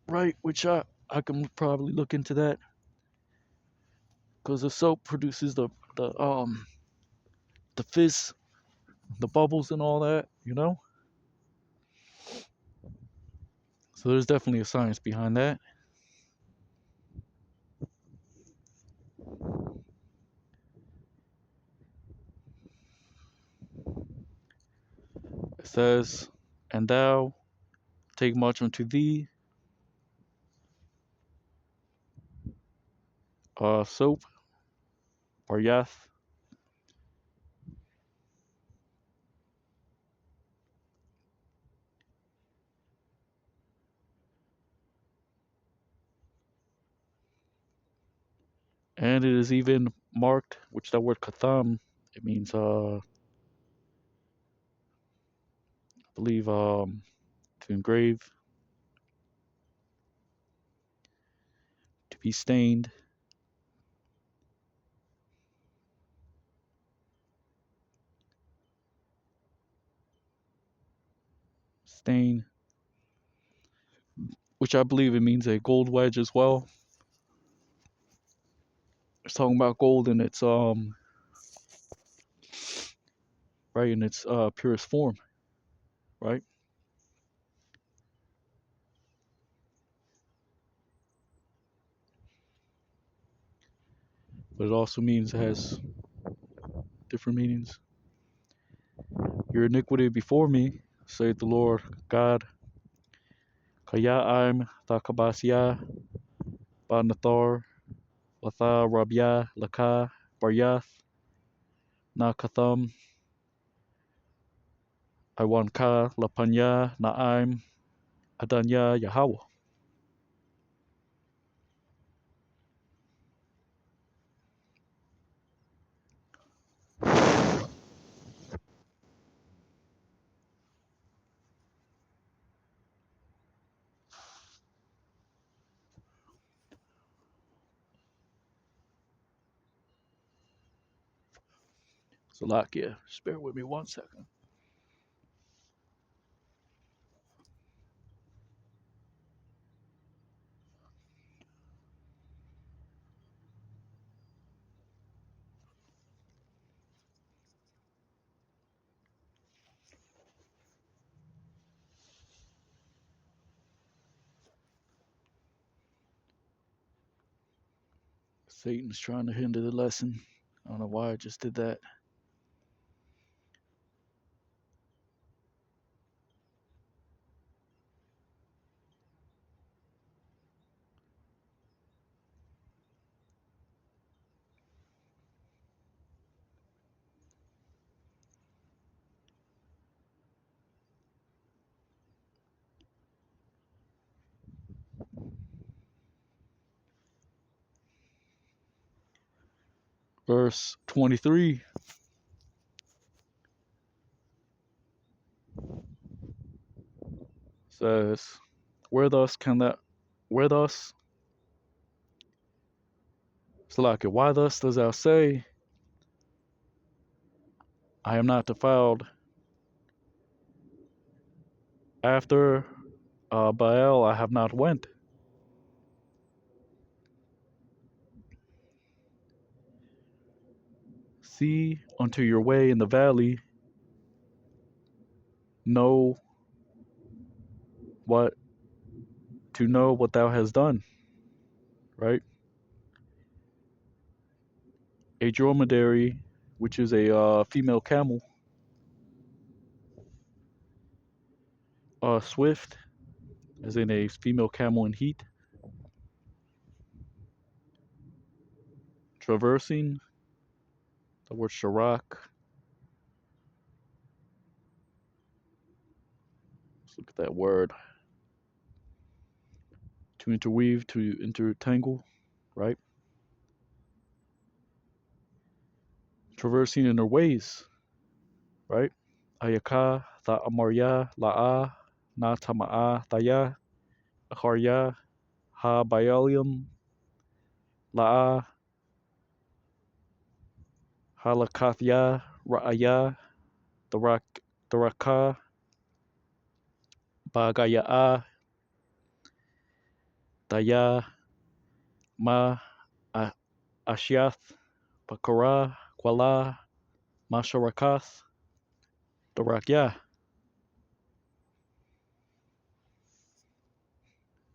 right? Which I can probably look into that because the soap produces the fizz, the bubbles, and all that. So there's definitely a science behind that. It says, "And thou take much unto thee, soap, paryath, and it is even marked, which that word katham, it means I believe to engrave, to be stained, stain, which I believe it means a gold wedge as well. It's talking about gold in its right in its purest form, right? But it also means it has different meanings. Your iniquity before me, saith the Lord God, Kaya'im Thakabasya Banathar Latha Rabya Laka Baryath Nakatham Iwanka Lapanya Na'im Adanya Yahweh. Salakia, just bear with me 1 second. Satan's trying to hinder the lesson. I don't know why I just did that. Verse 23 says, Where thus can that, where thus, Salakia, why thus does thou say, I am not defiled after Baal I have not went? See unto your way in the valley, know what know what thou hast done, right? A dromedary, which is a female camel, swift, as in a female camel in heat, traversing, the word sharak. Let's look at that word. To interweave, to intertangle, right? Traversing in her ways, right? Ayaka, tha amarya, la'a, na tama'a, thaya, acharya, ha bayalium, la'a, halakathya, ra'aya, daraka, bagaya'a, daya, ma, ashiath, bakara, kwala, masharakath, darakya.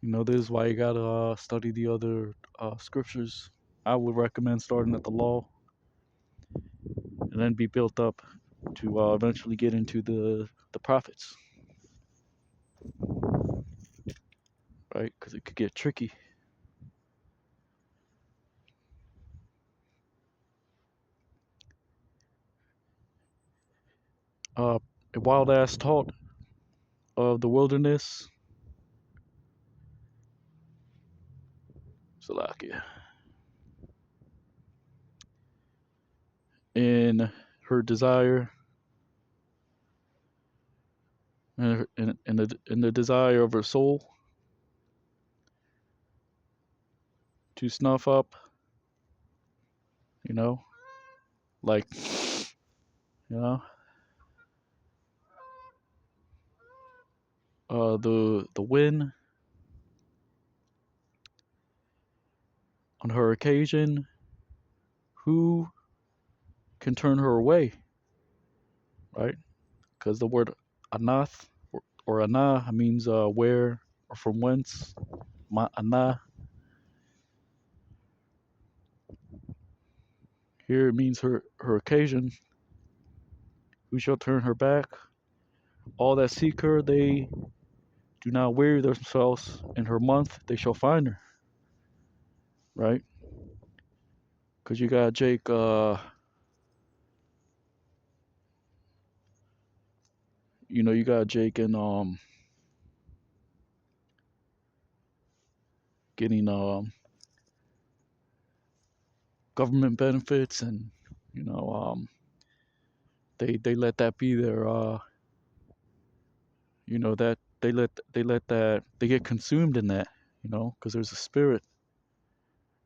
This is why you gotta study the other scriptures. I would recommend starting at the law and then be built up to eventually get into the prophets, right? Because it could get tricky. A wild ass taught of the wilderness, Salakia, in her desire and in the desire of her soul to snuff up, you know, like, you know, the wind on her occasion. Who can turn her away, right? Because the word anath or ana means where or from whence. Ma'ana here it means her occasion. Who shall turn her back? All that seek her, they do not weary themselves. In her month, they shall find her, right? Because you got Jake, you got Jake and getting government benefits, and they let that be their that they let that they get consumed in that, because there's a spirit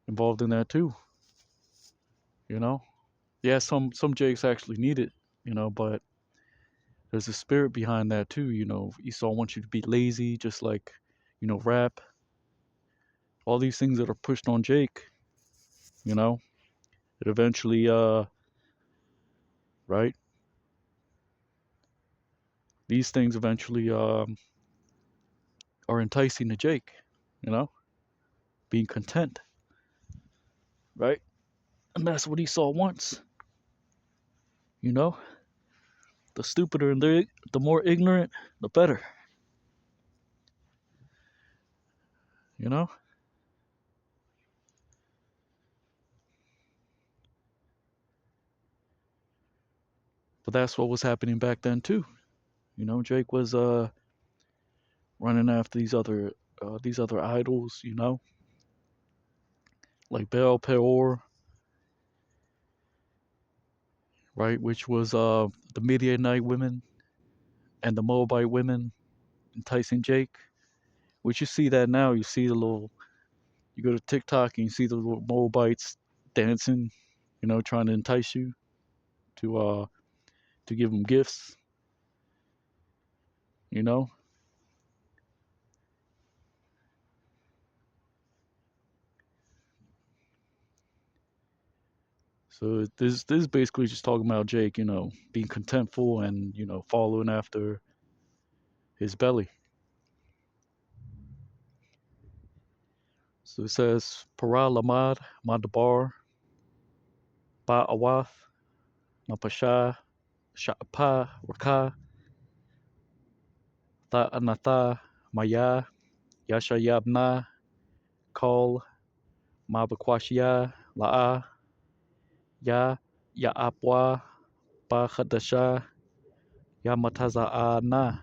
involved in that too, you know. Yeah, some Jakes actually need it, but there's a spirit behind that too. Esau wants you to be lazy, just like, rap. All these things that are pushed on Jake, you know, it eventually, right? These things eventually are enticing to Jake, being content, right? And that's what Esau wants, you know. The stupider and the more ignorant, the better, you know. But that's what was happening back then too. Jake was running after these other idols, like Baal Peor, right, which was the Midianite women and the Moabite women enticing Jake. Which you see that now. You see you go to TikTok and you see the little Moabites dancing, trying to entice you to give them gifts, you know. So this is basically just talking about Jake, being contentful and following after his belly. So it says Para Lamad Madabar Ba Awath Napasha Sha'apa Raka Tha Anatha Maya Yasha Yabna Kol Mabakwashia La'a Ya Ya'apwa Ba Khadasha Yamataza'ana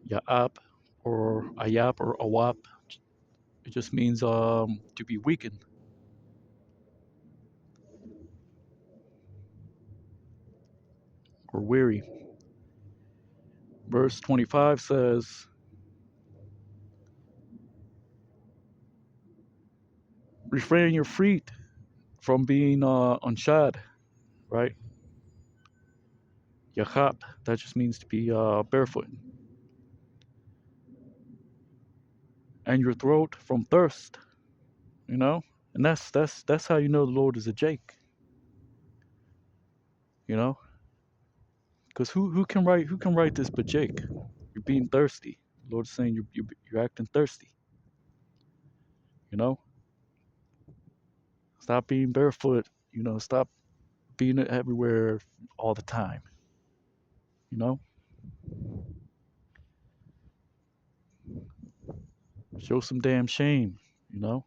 Ya'ap or Ayap or Awap. It just means to be weakened or weary. Verse 25 says, refrain your feet from being unshod, right? Yachap, that just means to be barefoot. And your throat from thirst, you know? And that's how you know the Lord is a Jake, you know? Because who can write this but Jake? You're being thirsty. The Lord's saying you're acting thirsty, you know? Stop being barefoot, stop being everywhere all the time, you know? Show some damn shame, you know?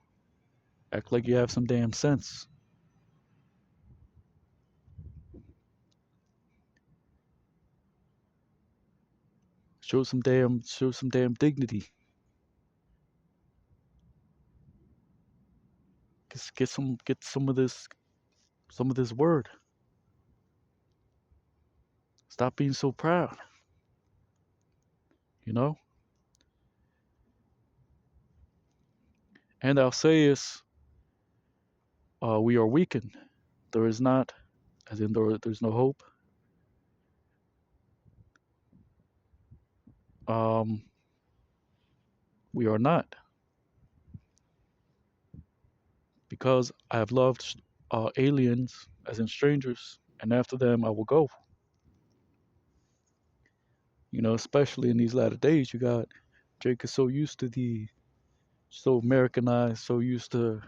Act like you have some damn sense. Show some damn dignity. Get some of this word. Stop being so proud, you know? And thou sayest, we are weakened. There is not, as in there's no hope. Um, we are not, because I have loved aliens, as in strangers, and after them I will go. Especially in these latter days, you got Jake is so used to so Americanized, so used to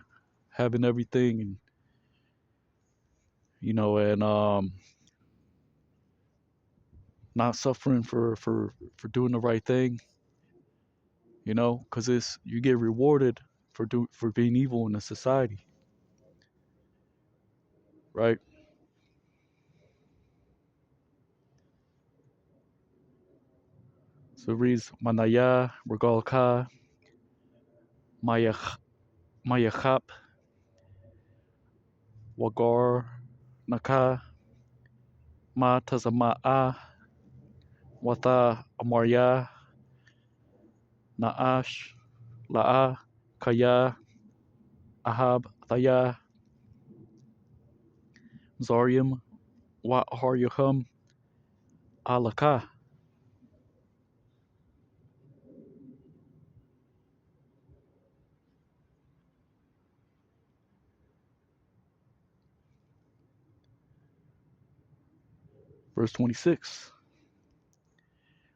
having everything, and not suffering for doing the right thing, because it's you get rewarded for being evil in a society, right? So it reads Manaya Regalka Mayach Mayachap Wagar Naka Ma Tazama'a Wata Amarya Naash La'a Kaya Ahab Thaya Zarium Wa Haryahum Alaka. Verse 26.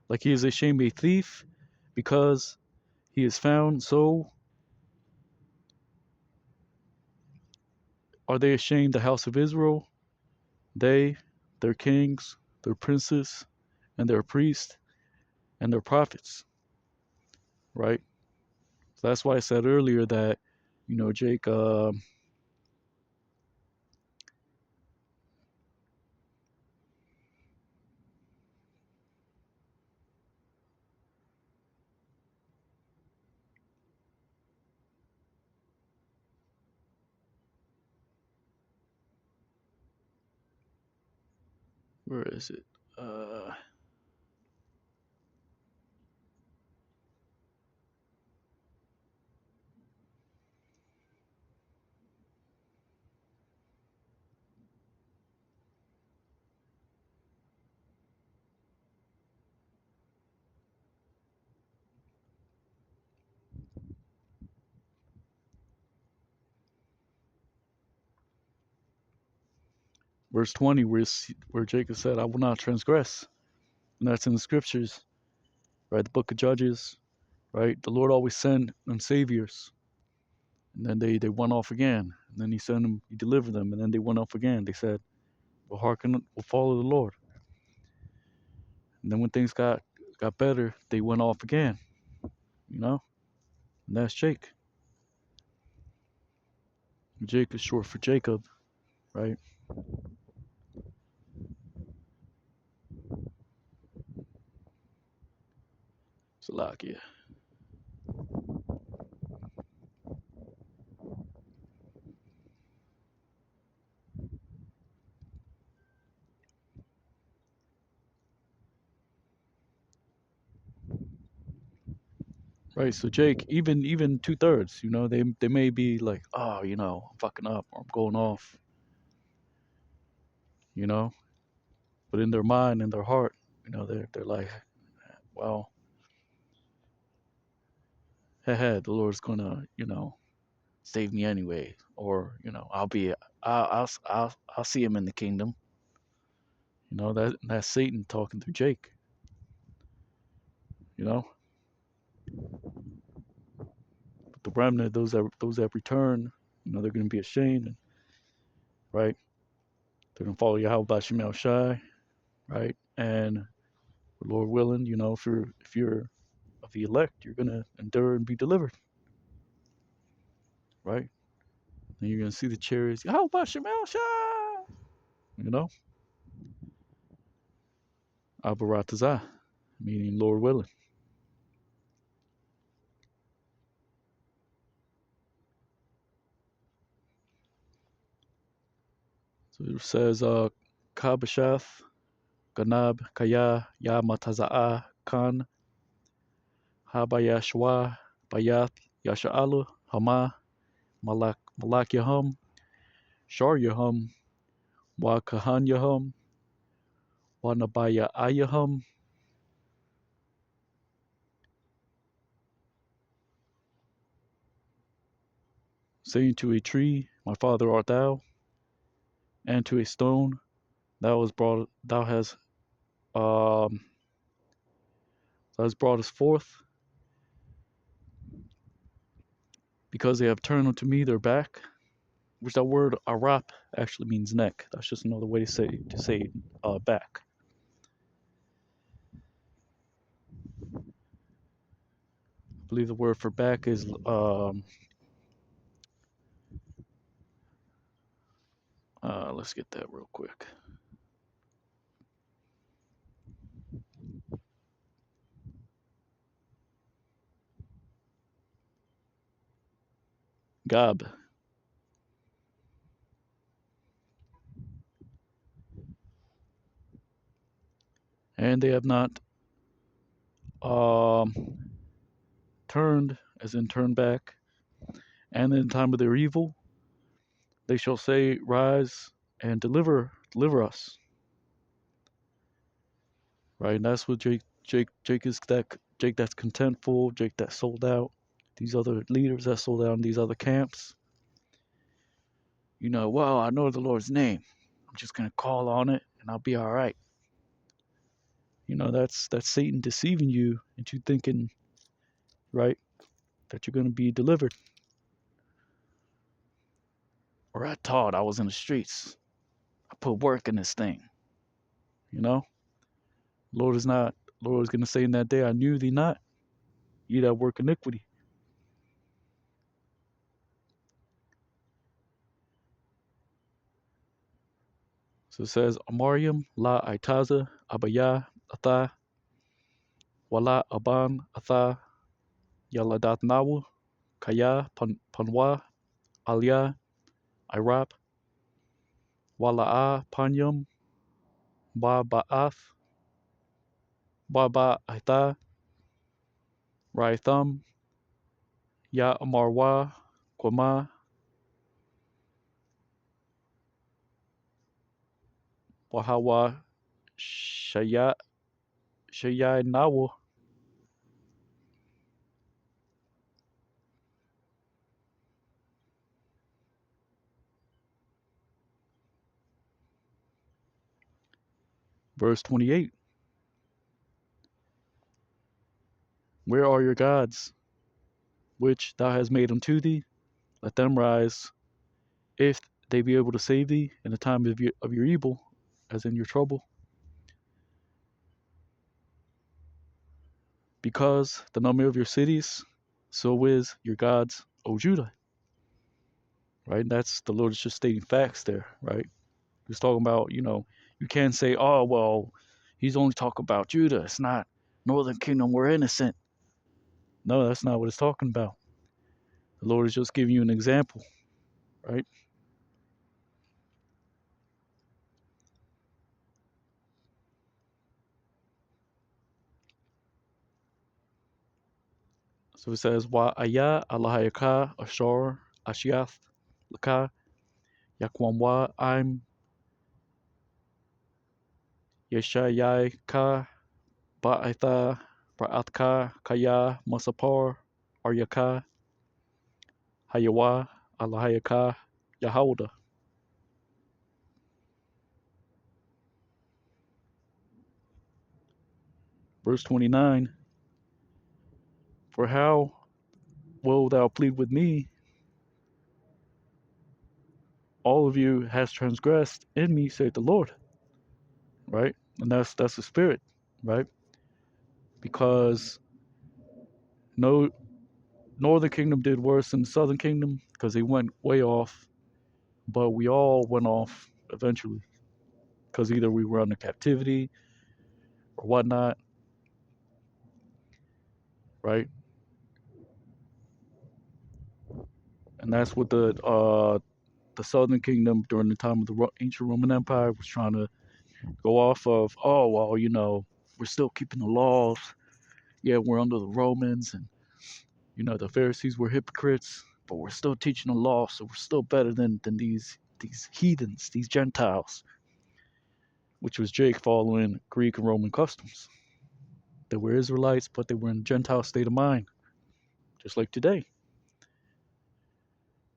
Like he is ashamed a thief because he is found, so are they ashamed the house of Israel, they, their kings, their princes, and their priests, and their prophets, right? So that's why I said earlier that, Jake, where is it? Uh, Verse 20, where Jacob said, I will not transgress. And that's in the scriptures, right? The book of Judges, right? The Lord always sent them saviors. And then they went off again. And then he sent them, he delivered them. And then they went off again. They said, we'll follow the Lord. And then when things got better, they went off again, you know? And that's Jake. Jake is short for Jacob, right? Salakia. Right. So Jake, even 2/3, they may be like, oh, I'm fucking up or I'm going off, you know, but in their mind, in their heart, they're like, well, the Lord's gonna, save me anyway, or I'll see him in the kingdom. That's Satan talking through Jake. You know, but the remnant, those that return, they're gonna be ashamed, right? They're gonna follow Yahweh Bashim Shai, right? And Lord willing, if you're of the elect, you're gonna endure and be delivered, right? And you're gonna see the chariots, Yahweh Bashim Shai, you know, Abaratazah, meaning Lord willing. So it says, Kabashath, Ganab, Kaya, Yamatazaa, Khan, Habayashwa, Bayath, Yasha'alu, Hama, Malak Yahum, Shar Yahum, Wa Kahan Yahum, Wa Nabaya Ayahum, saying to a tree, My father art thou, and to a stone, um thou hast brought us forth, because they have turned unto me their back, which that word arap actually means neck. That's just another way to say back. I believe the word for back is let's get that real quick. Gab. And they have not um turned, as in turned back, and in time of their evil, they shall say, Rise and deliver us. Right? And that's what Jake is, that Jake that's contentful, Jake that sold out, these other leaders that sold out in these other camps. Well, I know the Lord's name. I'm just gonna call on it and I'll be all right. That's Satan deceiving you into thinking, right, that you're gonna be delivered. Or I taught, I was in the streets. I put work in this thing. You know? Lord is not Lord is gonna say in that day, I knew thee not, ye that work iniquity. So it says, Amariam la Aitaza Abaya Atha Wala Aban Atha Yaladat Nawu Kaya Panwa Alia Irap Wala'a Panyam Ba Ba'ath Ba Aitha Raitham Ya Amarwa Kwama Wahawa Shaya Nawu. Verse 28. Where are your gods, which thou hast made unto thee? Let them rise, if they be able to save thee in the time of your evil, as in your trouble. Because the number of your cities, so is your gods, O Judah. Right? That's the Lord is just stating facts there, right? He's talking about, you can't say, oh, well, he's only talking about Judah. It's not Northern Kingdom. We're innocent. No, that's not what it's talking about. The Lord is just giving you an example, right? So it says, Wa aya alahayaka ashar ashiath laka yakwamwa I'm yeshayaka ba'atha ba'atka kaya masapar aryaka hayawa alahayaka yahawda. Verse 29. For how wilt thou plead with me? All of you has transgressed in me, saith the Lord. Right? And that's the spirit, right? Because no Northern Kingdom did worse than the Southern Kingdom because they went way off, but we all went off eventually because either we were under captivity or whatnot, right? And that's what the Southern Kingdom during the time of the ancient Roman Empire was trying to go off of. Oh well, we're still keeping the laws. Yeah, we're under the Romans, and the Pharisees were hypocrites, but we're still teaching the law, so we're still better than these heathens, these Gentiles, which was Jake following Greek and Roman customs. They were Israelites, but they were in a Gentile state of mind, just like today.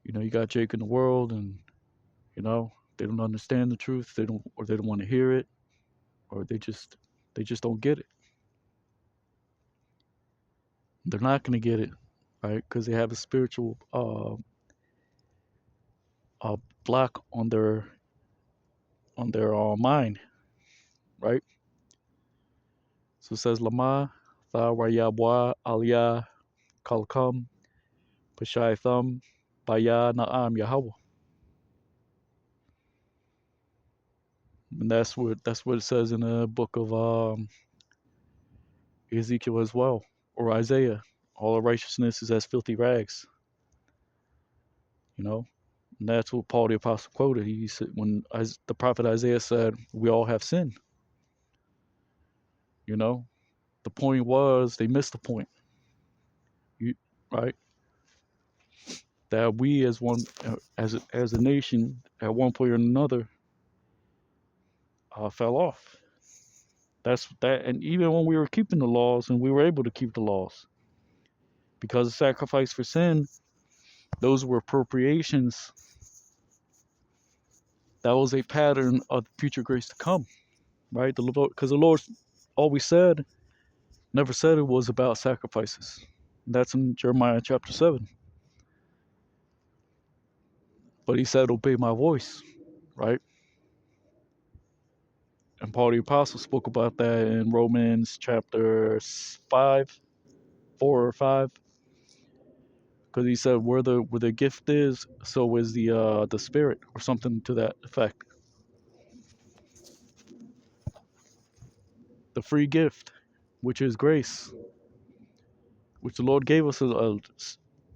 You got Jake in the world, and they don't understand the truth. They don't want to hear it, or they just don't get it. They're not going to get it, right? Because they have a spiritual block on their mind, right? So it says Lama Tha Rayabwa Aliyah Kalkam Pashai Thum Baya Na'am Yahweh. And that's what it says in the book of Ezekiel as well, or Isaiah. All of righteousness is as filthy rags. You know, and that's what Paul the apostle quoted. He said when the prophet Isaiah said, "We all have sinned." You know, the point was they missed the point. Right? That we as one as a nation at one point or another fell off. That's that, and even when we were keeping the laws and we were able to keep the laws, because of sacrifice for sin, those were appropriations. That was a pattern of future grace to come, right? Because the Lord always said, never said it was about sacrifices. That's in Jeremiah chapter 7. But he said, obey my voice, right? And Paul the Apostle spoke about that in Romans chapter 5, 4 or 5. Because he said, where the gift is, so is the spirit, or something to that effect. The free gift, which is grace, which the Lord gave us a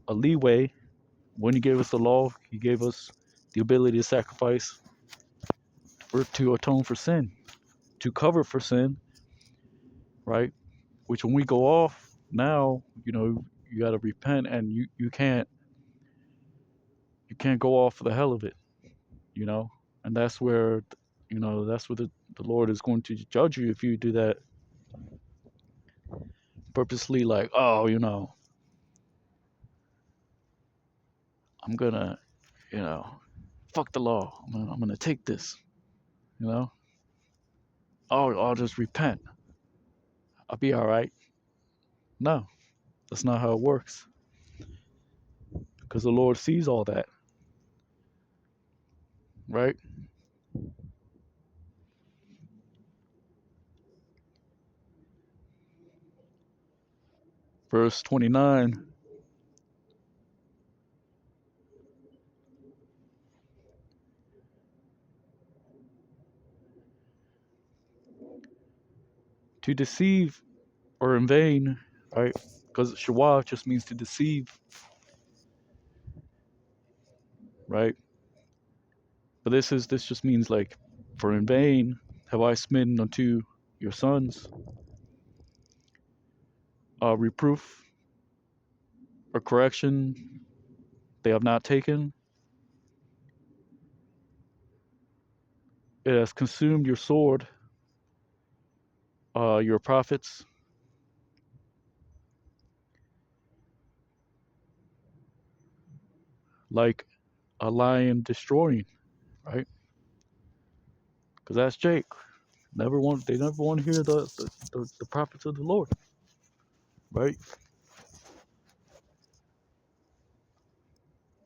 leeway. When he gave us the law, he gave us the ability to sacrifice to atone for sin, to cover for sin, right? Which when we go off now, you got to repent, and you can't go off for the hell of it, and that's where the Lord is going to judge you if you do that purposely, like, oh, I'm gonna, you know fuck the law. I'm gonna take this, you know oh, I'll just repent. I'll be all right. No, that's not how it works. Because the Lord sees all that, right? Verse 29. To deceive or in vain, right? Because shawah just means to deceive, right? But this just means like, for in vain have I smitten unto your sons reproof or correction they have not taken. It has consumed your sword, your prophets, like a lion destroying, right? Because that's Jake. They never want to hear the prophets of the Lord, right?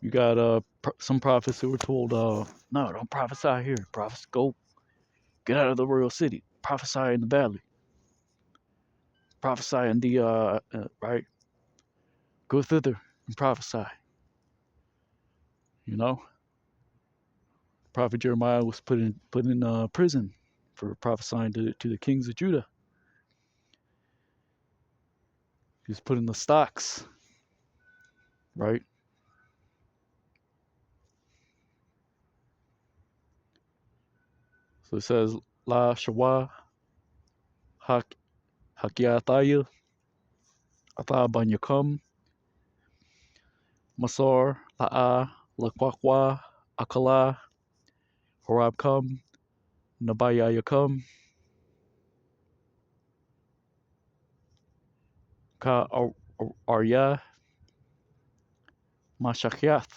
You got some prophets who were told, no, don't prophesy here. Prophets, go get out of the royal city. Prophesy in the valley. Prophesy in the right. Go thither and prophesy. You know, Prophet Jeremiah was put in prison for prophesying to the kings of Judah. He was put in the stocks, right? So it says, La Shawa Hak Hakiataya Ata Banyakum Masar La'a Lakwakwa Akala Horabkum Nabayayakum Ka Arya Mashakyath.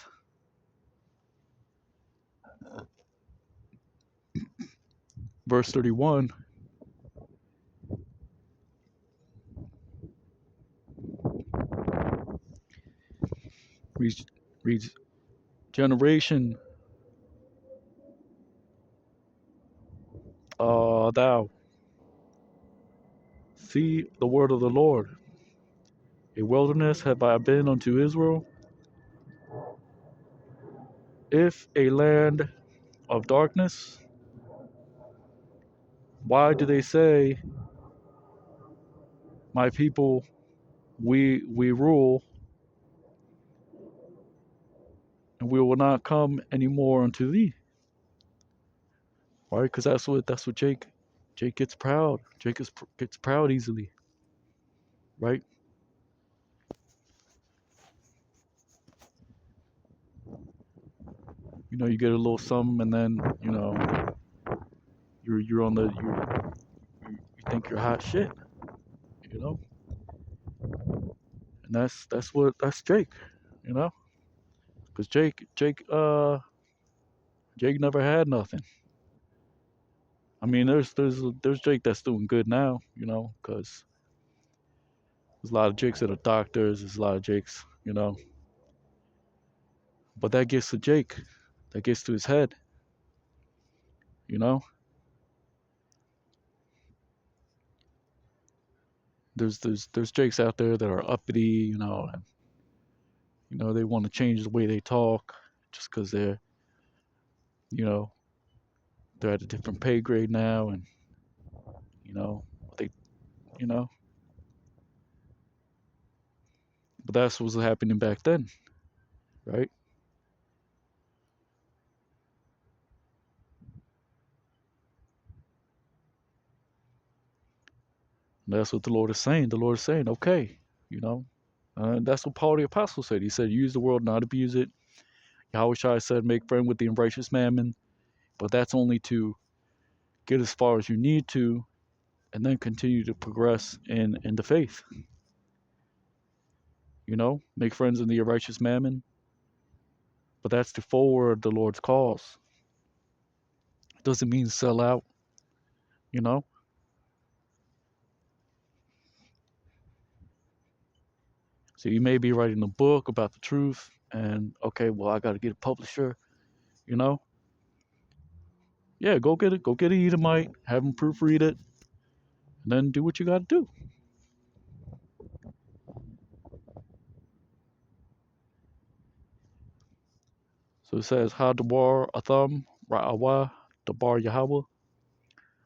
Verse 31 reads, reads Generation thou see the word of the Lord. A wilderness have I been unto Israel, if a land of darkness. Why do they say, my people, we rule, and we will not come anymore unto thee? Right? Because that's what Jake gets proud. Gets proud easily, right? You know, you get a little something, and then you're on you think you're hot shit, you know, and that's Jake, you know, because Jake never had nothing. I mean, there's Jake that's doing good now, you know, because there's a lot of Jakes that are doctors. There's a lot of Jakes, you know, but that gets to Jake, that gets to his head, you know. There's Jakes out there that are uppity, you know, and they want to change the way they talk just because you know, they're at a different pay grade now, and you know, they, you know, but that's what was happening back then, right? And that's what the Lord is saying. The Lord is saying, okay, you know, and that's what Paul the Apostle said. He said, use the world, not abuse it. Yahweh Shai said, make friend with the unrighteous mammon, but that's only to get as far as you need to, and then continue to progress in the faith. You know, make friends in the unrighteous mammon, but that's to forward the Lord's cause. It doesn't mean sell out, you know. So you may be writing a book about the truth, and okay, well, I got to get a publisher. You know, yeah, go get it. Go get an Edomite, have him proofread it, and then do what you got to do. So it says, Ha Dabar Atham Ra'awa Dabar Yahweh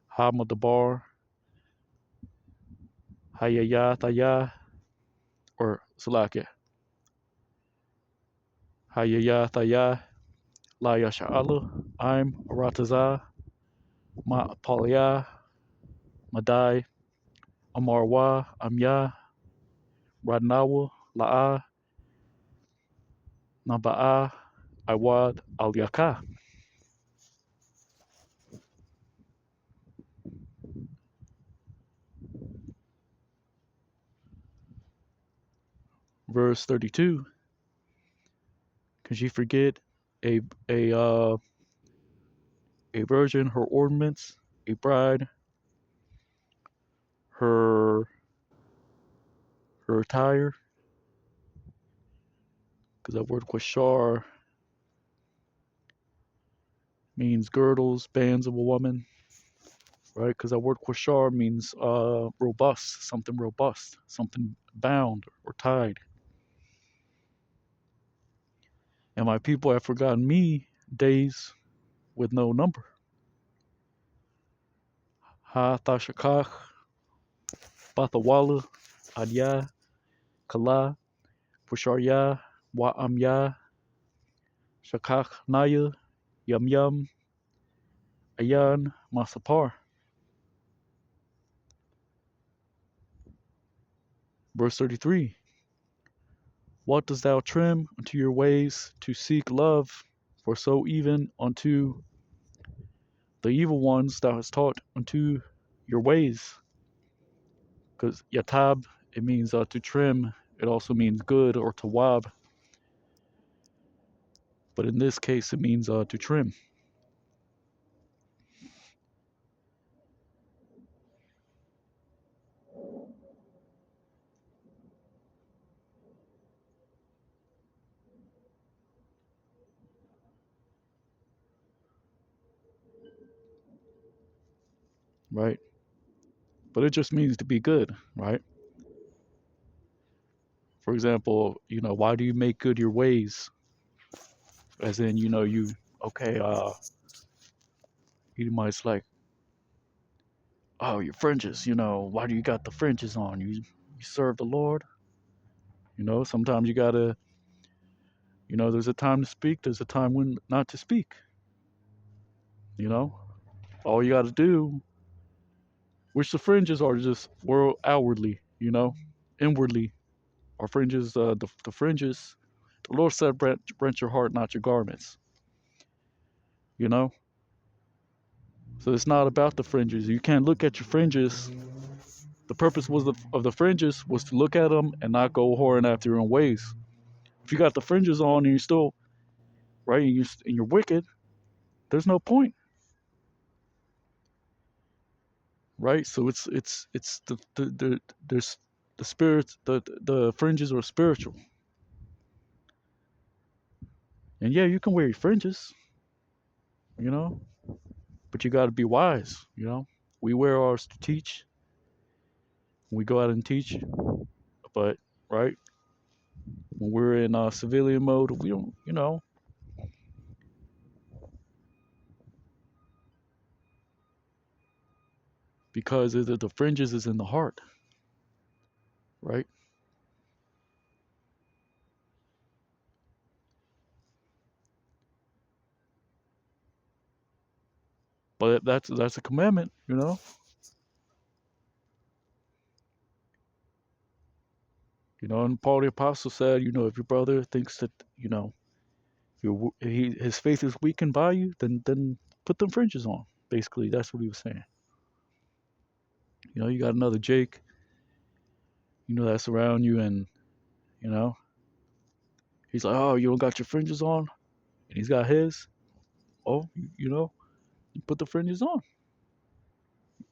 Hama Dabar Hayaya Thaya or Salakia Hayaya Thaya La Yasha'ala I'm Arataza Ma Palia Madai Amarwa Amya Radnawa La'a Naba'a Iwad Al Yaka. Verse 32. Can she forget a a uh a virgin, her ornaments, a bride, her her attire? Because that word quashar means girdles, bands of a woman, right? Because that word quashar means robust, something bound or tied. And my people have forgotten me days with no number. Ha Thashakach, Bathawala, Adya, Kala, Pusharya, Wa'amya, Shakach Naya, Yum Yum, Ayan, Masapar. Verse 33. What dost thou trim unto your ways to seek love? For so even unto the evil ones thou hast taught unto your ways. Because yatab, it means to trim. It also means good or tawab. But in this case, it means to trim, right? But it just means to be good, right? For example, why do you make good your ways? As in, okay, you might like, oh, your fringes, why do you got the fringes on? You serve the Lord? Sometimes you gotta, there's a time to speak, there's a time when not to speak, you know? All you gotta do, which the fringes are just world outwardly, inwardly. Our fringes, the fringes, the Lord said, rent your heart, not your garments, you know? So it's not about the fringes. You can't look at your fringes. The purpose of the fringes was to look at them and not go whoring after your own ways. If you got the fringes on and you're still, right, and you're wicked, there's no point, right? So it's there's the spirits, the fringes are spiritual. And yeah, you can wear your fringes, you know, but you got to be wise, We wear ours to teach. We go out and teach, but right when we're in civilian mode, we don't, because the fringes is in the heart, right? But that's a commandment, And Paul the apostle said, if your brother thinks that, his faith is weakened by you, then put them fringes on. Basically, that's what he was saying. You got another Jake, that's around you, and you know, he's like, oh, you don't got your fringes on, and he's got his. Oh, you put the fringes on,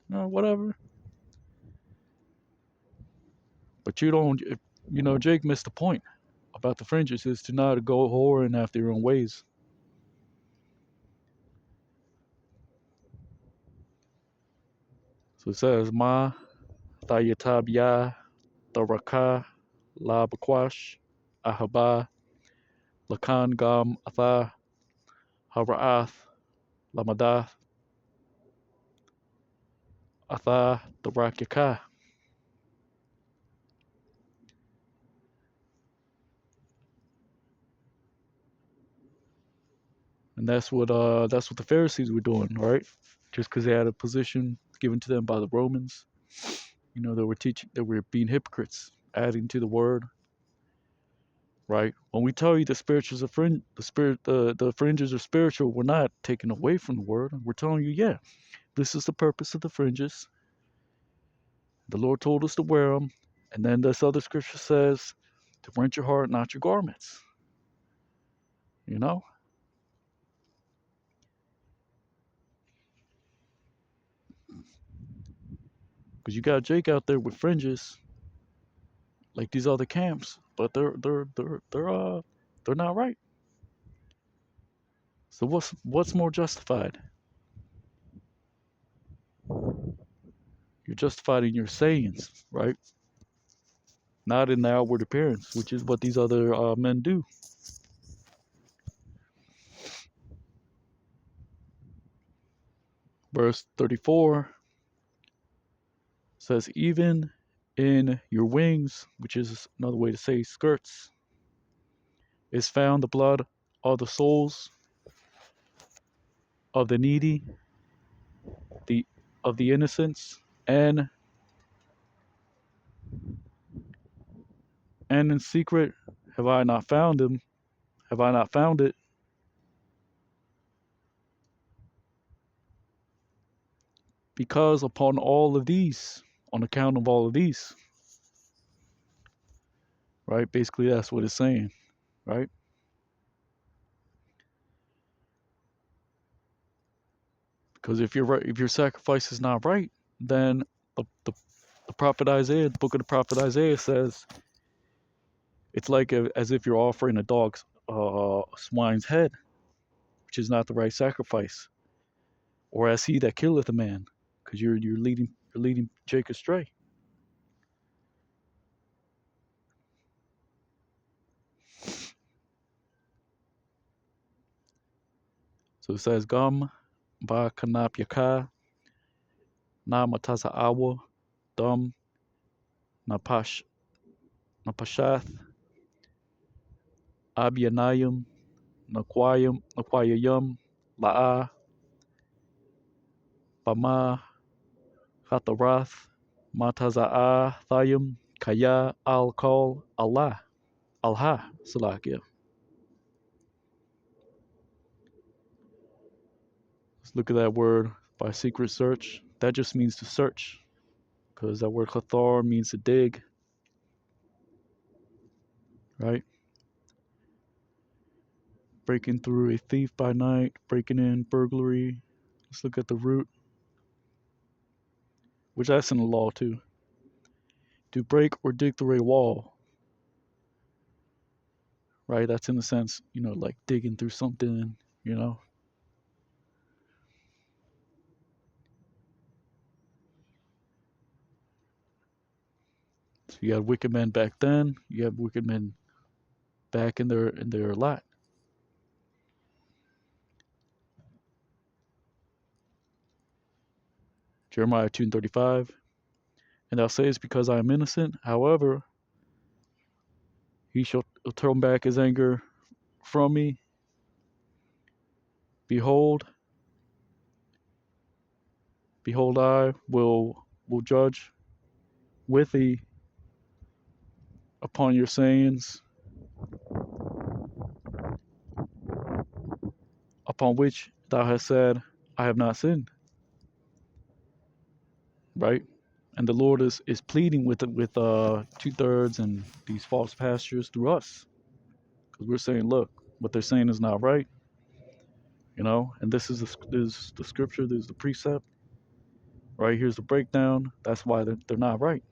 whatever. But you don't. Jake missed the point about the fringes is to not go whoring after your own ways. So it says, Ma Tayatab Ya Taraka La Bakwash Ahaba Lakan Gam Atha Haraath Lamadath Atha Tarakaka. And that's what the Pharisees were doing, right? Just because they had a position given to them by the Romans, they were teaching, they were being hypocrites, adding to the word, right? When we tell you the spirituals are the fringes are spiritual, we're not taking away from the word. We're telling you, yeah, this is the purpose of the fringes. The Lord told us to wear them, and then this other scripture says to rent your heart, not your garments. You know, because you got Jake out there with fringes like these other camps, but they're not right. So what's more justified? You're justified in your sayings, right? Not in the outward appearance, which is what these other men do. Verse 34 says, even in your wings, which is another way to say skirts, is found the blood of the souls of the needy, the of the innocents, and in secret have I not found them, have I not found it, because upon all of these, on account of all of these, right? Basically, that's what it's saying, right? Because if your sacrifice is not right, then the prophet Isaiah, the book of the prophet Isaiah says it's like as if you're offering a dog's swine's head, which is not the right sacrifice, or as he that killeth a man, because you're leading Jake astray. So it says Gam ba kanap yaka na matasa awa dum napash napashath abyanayim nakwayayum la'a bama Hatarath, Mataza'a, Thayim, Kaya, Al Kal, Allah, Alha, Salakia. Let's look at that word by secret search. That just means to search, because that word Khathar means to dig, right? Breaking through a thief by night, breaking in, burglary. Let's look at the root, which that's in the law too. To break or dig through a wall, right? That's in the sense, like digging through something, you know. So you had wicked men back then. You have wicked men back in their lot. Jeremiah 2:35. And thou sayest, because I am innocent. However, he shall turn back his anger from me. Behold, behold, I will judge with thee upon your sayings, upon which thou hast said, I have not sinned. Right? And the Lord is pleading with 2/3 and these false pastors through us, because we're saying, look, what they're saying is not right. And this is the scripture, this is the precept. Right, here's the breakdown. That's why they're not right.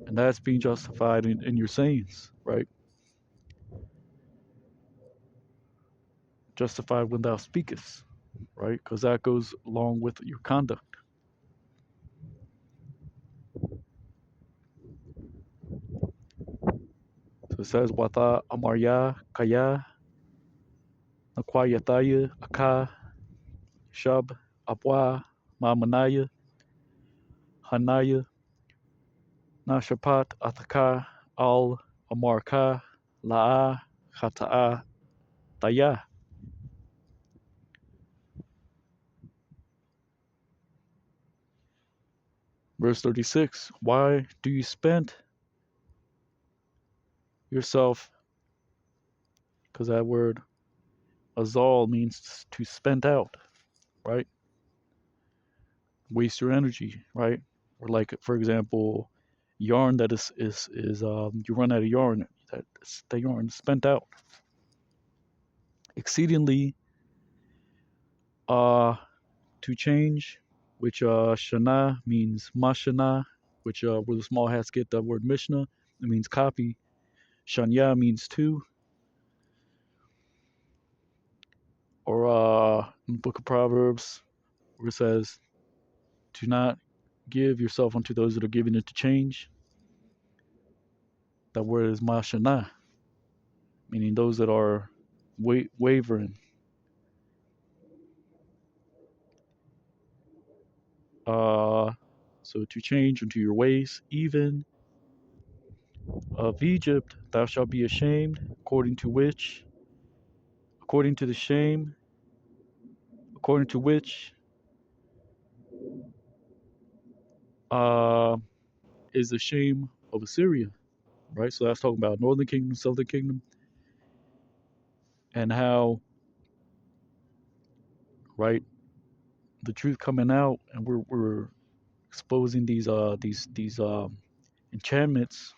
And And that's being justified in your sayings, right? Justified when thou speakest, right? Because that goes along with your conduct. So it says, Wata Amarya Kaya Nakwayataya Aka Shab Abwa Mamanaya Hanaya Nashapat Ataka Al Amarka La'a Khata'a Daya. Verse 36. Why do you spend yourself? Because that word azal means to spend out, right? Waste your energy, right? Or like, for example, yarn that is you run out of yarn, that yarn is spent out. Exceedingly uh to change, which shana means mashana, which where the small hats get the word mishnah, it means copy. Shanya means two, or in the book of Proverbs where it says, "Do not give yourself unto those that are giving it to change." That word is mashana, meaning those that are wavering. Uh, so to change unto your ways, even of Egypt, thou shalt be ashamed, according to the shame, according to which uh, is the shame of Assyria, right? So that's talking about northern kingdom, southern kingdom, and how, right, the truth coming out, and we're exposing these enchantments,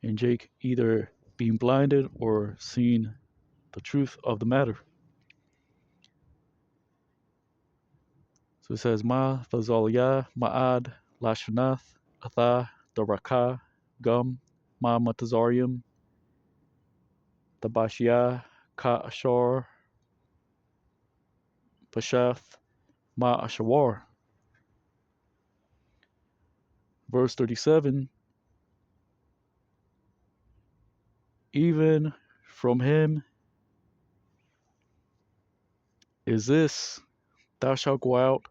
and Jake either being blinded or seeing the truth of the matter. So it says, Ma Thazaliyah Ma'ad Lashanath Atha Daraka Gum Ma Matazarium Tabashia Ka Ashar Pashath Ma Ashawar. Verse 37. Even from him is this: thou shalt go out,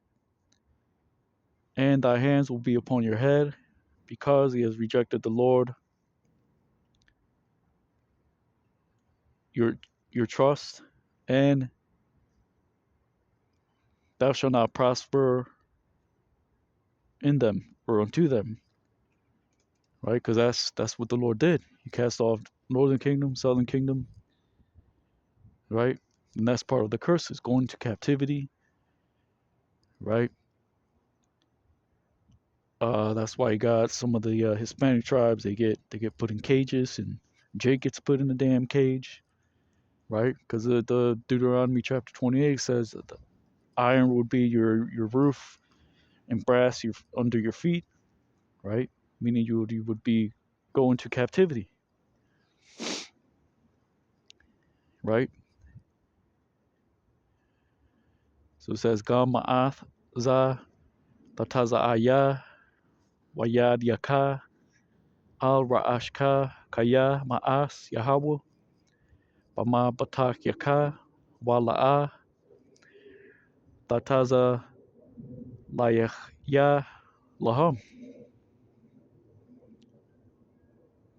and thy hands will be upon your head, because he has rejected the Lord your your trust, and thou shalt not prosper in them or unto them, right? Because that's what the Lord did. He cast off northern kingdom, southern kingdom, right? And that's part of the curses, going to captivity, right? That's why he got some of the Hispanic tribes. They get put in cages, and Jake gets put in the damn cage, right? Because the Deuteronomy chapter 28 says that the iron would be your roof, and brass under your feet, right? Meaning you would be going to captivity, right? So it says Gam Ma'ath Za Tataza Aya Wayad Yaka Al Ra'ashka Kaya Ma'as Yahweh Bama Batak Yaka Wala'a Tataza Layah Laham.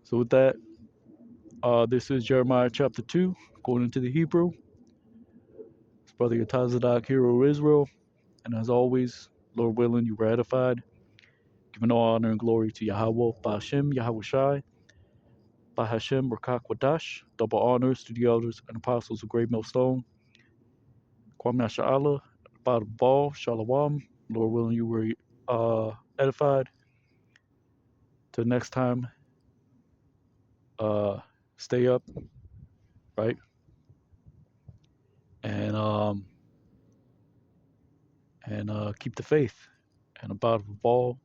So with that, this is Jeremiah chapter 2, going into the Hebrew. It's Brother Yatazadak, hero of Israel. And as always, Lord willing, you were edified. Giving all honor and glory to Yahweh, Ba'ashem, Yahweh Shai, Ba'Hashem, Rakak Wadash. Double honors to the elders and apostles of Great Millstone. Kwame Sha'ala, Bada Ball, Shalom. Lord willing, you were edified. Till next time, uh, stay up, right? And keep the faith. And about the ball,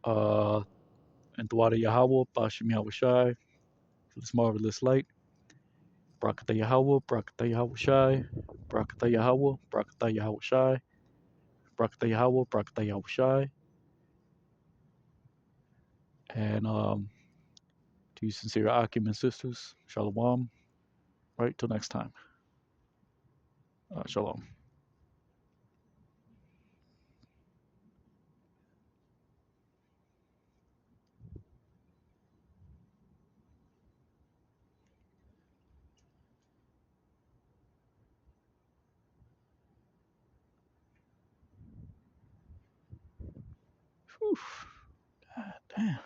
Uh, and Thwada Yahweh, Bashim Yahweh Shai, for this marvelous light. Brakata Yahweh, Brakata Yahweh Shai, Brakata Yahweh, Brakata Yahweh Shai, Brakata Yahweh, Brakata Yahweh Shai. And to you sincere Akim and sisters, Shalom. Right, till next time. Shalom. Whew. God damn.